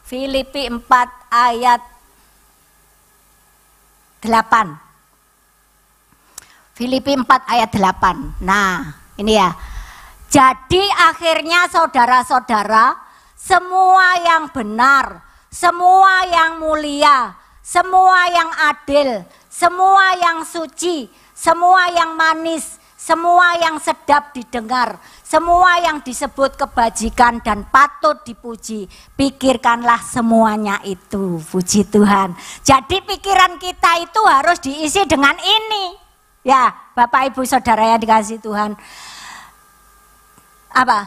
Filipi 4 ayat 8. Filipi 4 ayat 8. Nah, ini ya. Jadi akhirnya saudara-saudara, semua yang benar, semua yang mulia, semua yang adil, semua yang suci, semua yang manis, semua yang sedap didengar, semua yang disebut kebajikan dan patut dipuji, pikirkanlah semuanya itu. Puji Tuhan. Jadi pikiran kita itu harus diisi dengan ini. Ya, Bapak Ibu Saudara yang dikasihi Tuhan.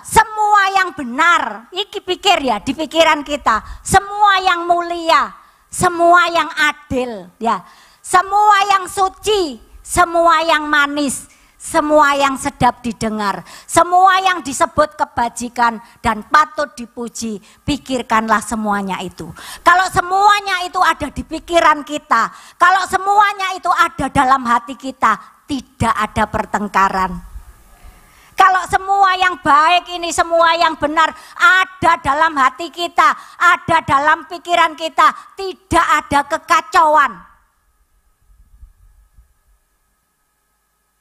Semua yang benar, iki pikir ya di pikiran kita. Semua yang mulia, semua yang adil, ya. Semua yang suci, semua yang manis, semua yang sedap didengar, semua yang disebut kebajikan dan patut dipuji, pikirkanlah semuanya itu. Kalau semuanya itu ada di pikiran kita, kalau semuanya itu ada dalam hati kita, tidak ada pertengkaran. Kalau semua yang baik ini, semua yang benar ada dalam hati kita, ada dalam pikiran kita, tidak ada kekacauan.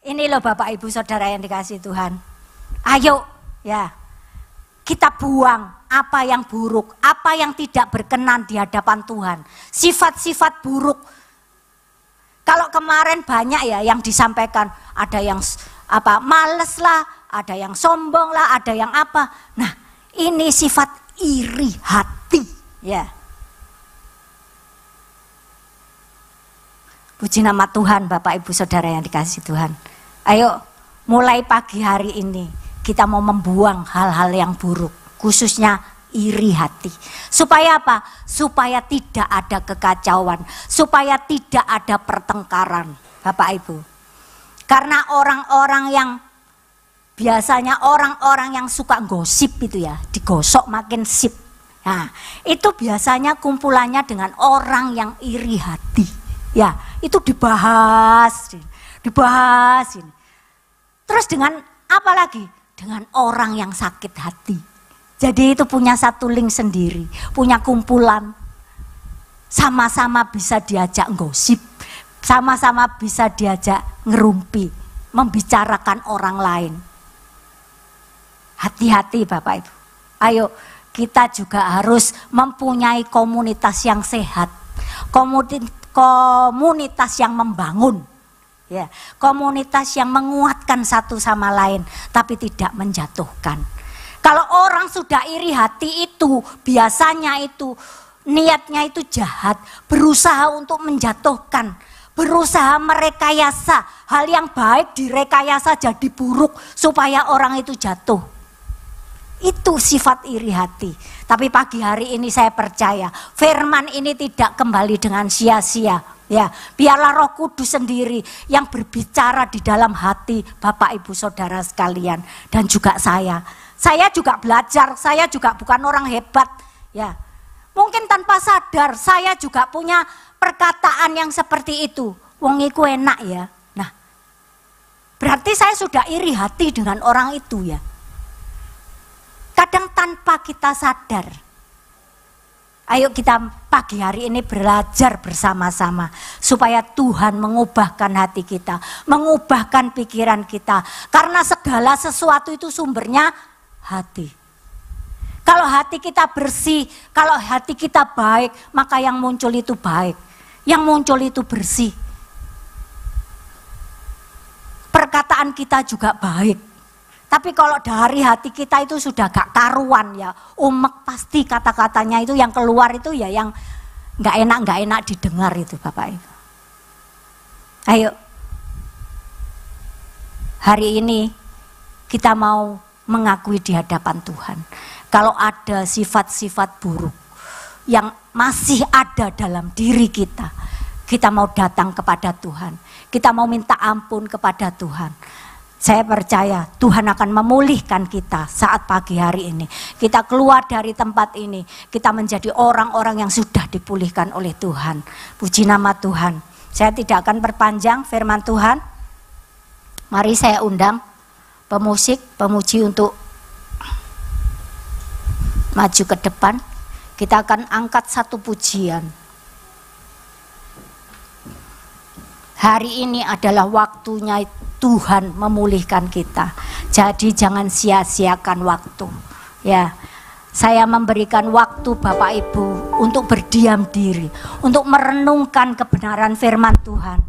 Ini loh Bapak Ibu Saudara yang dikasihi Tuhan. Ayo ya, kita buang apa yang buruk, apa yang tidak berkenan di hadapan Tuhan. Sifat-sifat buruk. Kalau kemarin banyak ya yang disampaikan, ada yang males lah, ada yang sombong lah, ada yang apa. Nah, ini sifat iri hati ya. Puji nama Tuhan Bapak Ibu Saudara yang dikasihi Tuhan. Ayo mulai pagi hari ini kita mau membuang hal-hal yang buruk, khususnya iri hati. Supaya apa? Supaya tidak ada kekacauan, supaya tidak ada pertengkaran Bapak Ibu. Karena orang-orang yang biasanya orang-orang yang suka gosip itu ya, digosok makin sip. Nah, itu biasanya kumpulannya dengan orang yang iri hati. Ya, itu dibahas ini. Terus dengan apa lagi? Dengan orang yang sakit hati. Jadi itu punya satu link sendiri, punya kumpulan. Sama-sama bisa diajak gosip, sama-sama bisa diajak ngerumpi, membicarakan orang lain. Hati-hati Bapak Ibu. Ayo kita juga harus mempunyai komunitas yang sehat. Komunitas yang membangun. Ya, komunitas yang menguatkan satu sama lain tapi tidak menjatuhkan. Kalau orang sudah iri hati itu biasanya itu niatnya itu jahat, berusaha untuk menjatuhkan, berusaha merekayasa hal yang baik direkayasa jadi buruk supaya orang itu jatuh. Itu sifat iri hati. Tapi pagi hari ini saya percaya firman ini tidak kembali dengan sia-sia. Ya, biarlah Roh Kudus sendiri yang berbicara di dalam hati Bapak Ibu Saudara sekalian dan juga saya. Saya juga belajar, saya juga bukan orang hebat. Ya, mungkin tanpa sadar saya juga punya perkataan yang seperti itu. Wong iku enak ya. Nah, berarti saya sudah iri hati dengan orang itu ya. Kadang tanpa kita sadar. Ayo kita pagi hari ini belajar bersama-sama supaya Tuhan mengubahkan hati kita, mengubahkan pikiran kita. Karena segala sesuatu itu sumbernya hati. Kalau hati kita bersih, kalau hati kita baik, maka yang muncul itu baik. Yang muncul itu bersih. Perkataan kita juga baik. Tapi kalau dari hati kita itu sudah gak karuan ya, umek, pasti kata-katanya itu yang keluar itu ya yang gak enak didengar itu Bapak Ibu. Ayo, hari ini kita mau mengakui di hadapan Tuhan. Kalau ada sifat-sifat buruk yang masih ada dalam diri kita, kita mau datang kepada Tuhan. Kita mau minta ampun kepada Tuhan. Saya percaya Tuhan akan memulihkan kita saat pagi hari ini. Kita keluar dari tempat ini, kita menjadi orang-orang yang sudah dipulihkan oleh Tuhan. Puji nama Tuhan. Saya tidak akan perpanjang firman Tuhan. Mari saya undang pemusik, pemuji untuk maju ke depan. Kita akan angkat satu pujian. Hari ini adalah waktunya Tuhan memulihkan kita. Jadi jangan sia-siakan waktu. Ya, saya memberikan waktu Bapak Ibu untuk berdiam diri, untuk merenungkan kebenaran firman Tuhan.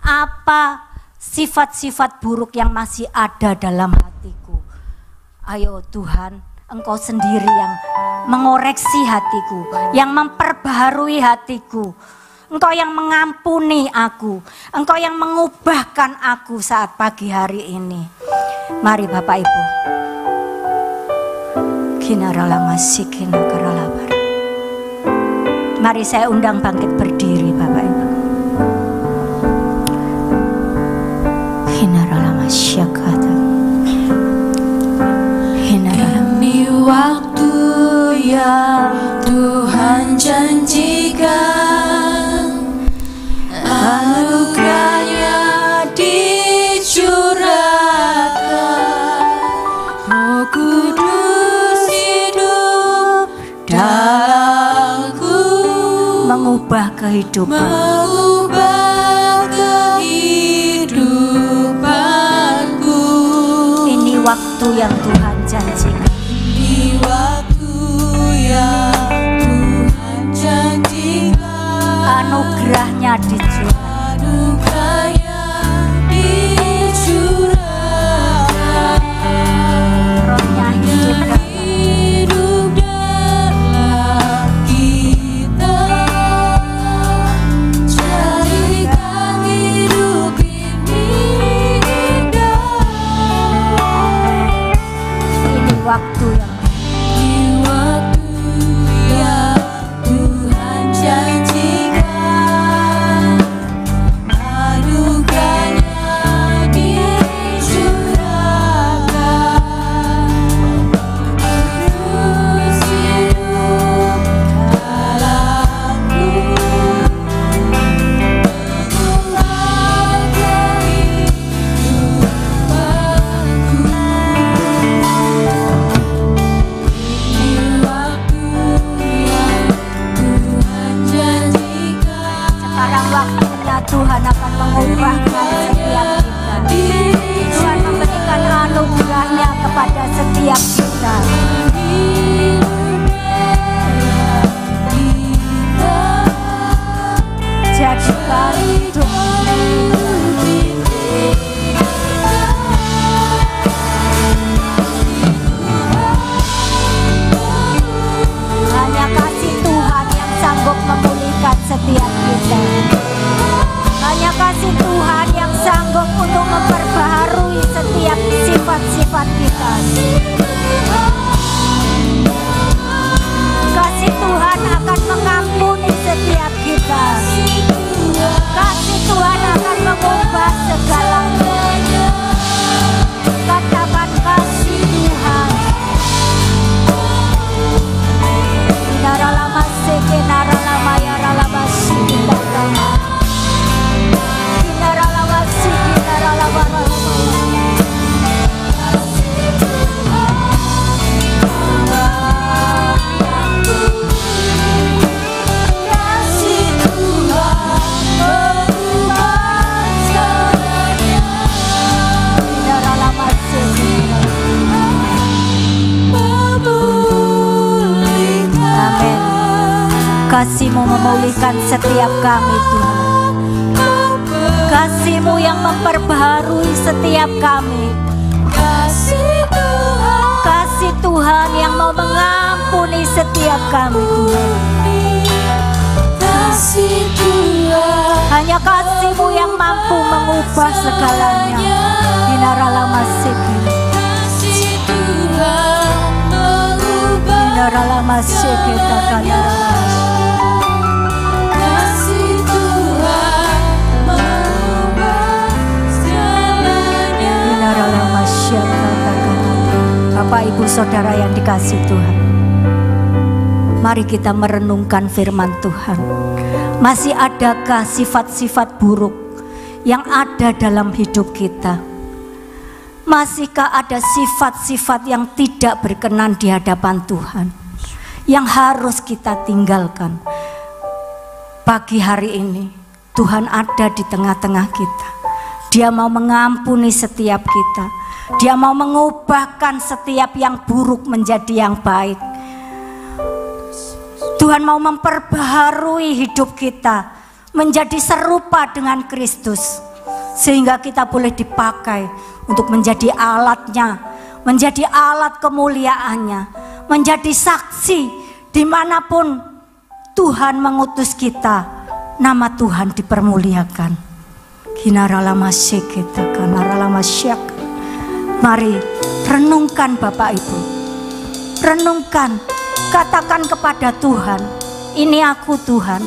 Apa sifat-sifat buruk yang masih ada dalam hatiku? Ayo Tuhan, Engkau sendiri yang mengoreksi hatiku, yang memperbaharui hatiku. Engkau yang mengampuni aku, Engkau yang mengubahkan aku saat pagi hari ini. Mari Bapak Ibu. Mari saya undang bangkit berdiri Bapak Ibu. Ini waktu yang Tuhan janjikan, anugerahnya dicurahkan, Roh Kudus hidup dalamku, mengubah kehidupan. mengubah kehidupanku. Ini waktu yang Tuhan janjikan. Ini waktu yang Tuhan janjikan, Anugerahnya dicurahkan. anugerahnya dicurahkan, Rohnya hidup dalam. hidup dalam kita, jadikan hidup ini indah. Ini waktu yang Di waktu yang Tuhan janjikan, Kasih-Mu memulihkan setiap kami Tuhan. Kasih-Mu yang memperbaharui setiap kami. Kasih Tuhan yang mau mengampuni setiap kami Tuhan. Hanya kasih-Mu yang mampu mengubah segalanya. Bapak Ibu Saudara yang dikasihi Tuhan, mari kita merenungkan firman Tuhan. Masih adakah sifat-sifat buruk yang ada dalam hidup kita? Masihkah ada sifat-sifat yang tidak berkenan di hadapan Tuhan yang harus kita tinggalkan? Pagi hari ini Tuhan ada di tengah-tengah kita. Dia mau mengampuni setiap kita. Dia mau mengubahkan setiap yang buruk menjadi yang baik. Tuhan mau memperbaharui hidup kita menjadi serupa dengan Kristus, sehingga kita boleh dipakai untuk menjadi alatnya, menjadi alat kemuliaannya, menjadi saksi dimanapun Tuhan mengutus kita, nama Tuhan dipermuliakan. Mari renungkan Bapak Ibu, renungkan, katakan kepada Tuhan, ini aku Tuhan,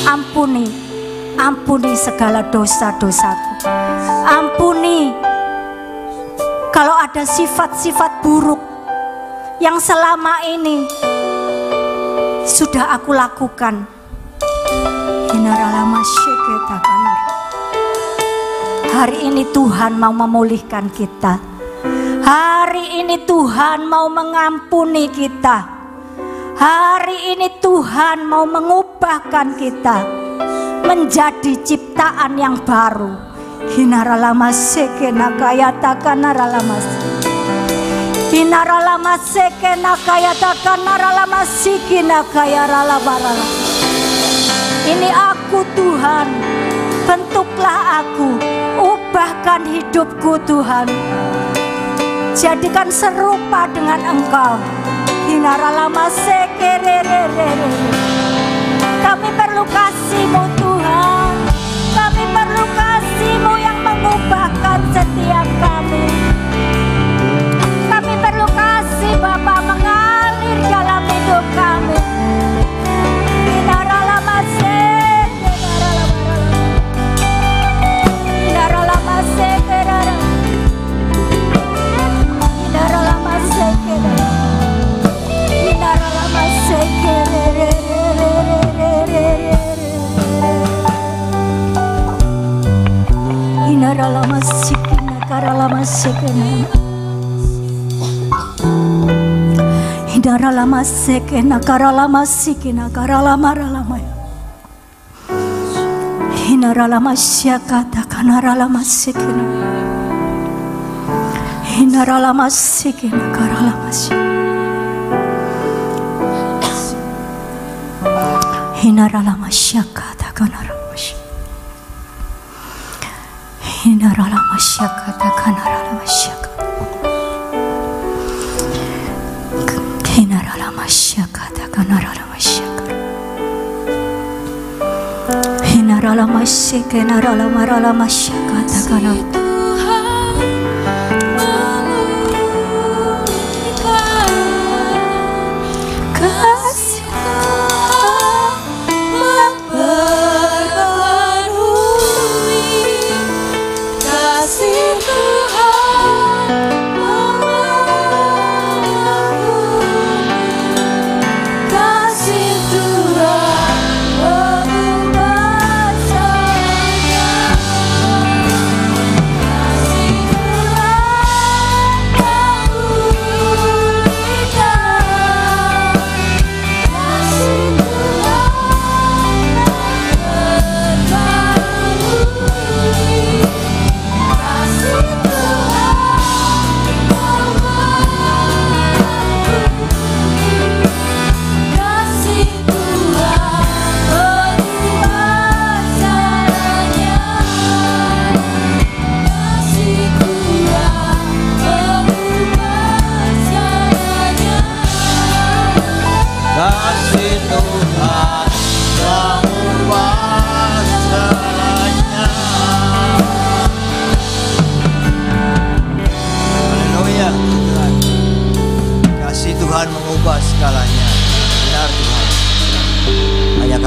ampuni segala dosa-dosaku, ampuni kalau ada sifat-sifat buruk yang selama ini sudah aku lakukan. Hari ini Tuhan mau memulihkan kita. Hari ini Tuhan mau mengampuni kita. Hari ini Tuhan mau mengubahkan kita menjadi ciptaan yang baru. Ini aku Tuhan, bentuklah aku, ubahkan hidupku Tuhan, jadikan serupa dengan Engkau. Kami perlu kasih-Mu Tuhan, kami perlu kasih-Mu yang mengubahkan setiap kami. Kami perlu kasih Bapa mengalir dalam hidup kami.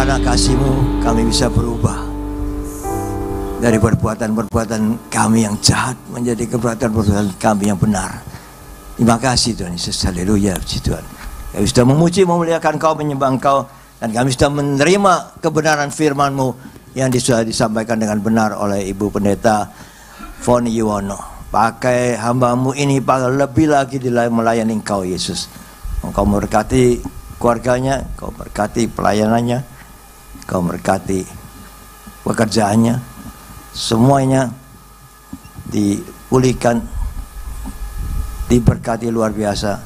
karena kasih-Mu kami bisa berubah dari perbuatan-perbuatan kami yang jahat menjadi perbuatan-perbuatan kami yang benar. Terima kasih Tuhan Yesus. Haleluya, puji Tuhan. Kami sudah memuji, memuliakan Kau, menyembah Kau, dan kami sudah menerima kebenaran firman-Mu yang sudah disampaikan dengan benar oleh Ibu Pendeta Foni Yuwono. Pakai hamba-Mu ini lebih lagi melayani Kau Yesus. Engkau memberkati keluarganya, Kau berkati pelayanannya, Kau berkati pekerjaannya, semuanya dipulihkan, diberkati luar biasa,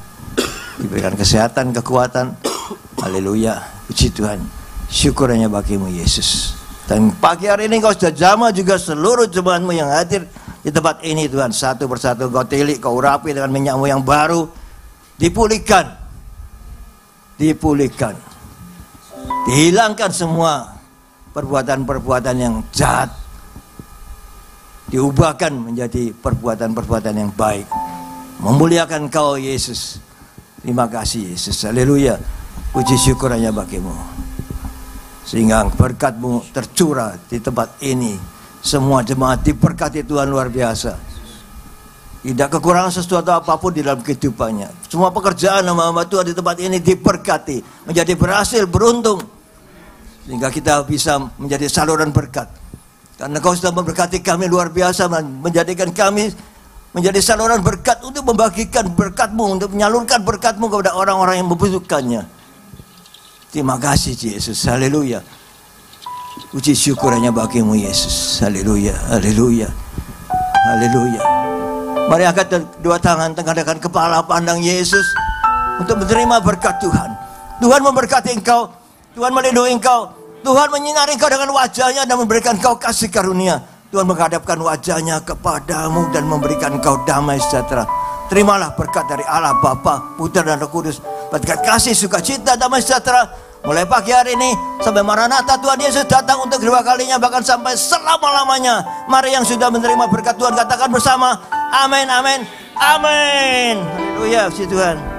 diberikan kesehatan, kekuatan. Haleluya, puji Tuhan. Syukur hanya bagi-Mu Yesus. Dan pagi hari ini Kau sudah jamah juga seluruh jemaat-Mu yang hadir di tempat ini Tuhan. Satu persatu Kau tilik, Kau urapi dengan minyak-Mu yang baru. Dipulihkan, dipulihkan, dihilangkan semua perbuatan-perbuatan yang jahat, diubahkan menjadi perbuatan-perbuatan yang baik, memuliakan Kau Yesus. Terima kasih Yesus. Haleluya, puji syukur hanya bagi-Mu, sehingga berkat-Mu tercurah di tempat ini. Semua jemaat diberkati Tuhan luar biasa, tidak kekurangan sesuatu apapun di dalam kehidupannya. Semua pekerjaan hamba-hamba Tuhan di tempat ini diberkati, menjadi berhasil, beruntung, sehingga kita bisa menjadi saluran berkat. Karena Kau sudah memberkati kami luar biasa, menjadikan kami menjadi saluran berkat untuk membagikan berkat-Mu, untuk menyalurkan berkat-Mu kepada orang-orang yang membutuhkannya. Terima kasih Yesus. Haleluya, puji syukur hanya bagi-Mu Yesus. Haleluya, haleluya, haleluya. Mari angkat dua tangan, tengahkan kepala, pandang Yesus untuk menerima berkat Tuhan. Tuhan memberkati engkau, Tuhan melindungi engkau, Tuhan menyinari engkau dengan wajahnya dan memberikan engkau kasih karunia. Tuhan menghadapkan wajahnya kepadamu dan memberikan engkau damai sejahtera. Terimalah berkat dari Allah Bapa, Putra dan Roh Kudus. Berkat kasih, sukacita, damai sejahtera mulai pagi hari ini sampai Maranatha Tuhan Yesus datang untuk kedua kalinya, bahkan sampai selama-lamanya. Mari yang sudah menerima berkat Tuhan katakan bersama, amin, amin, amin. Haleluya, puji Tuhan.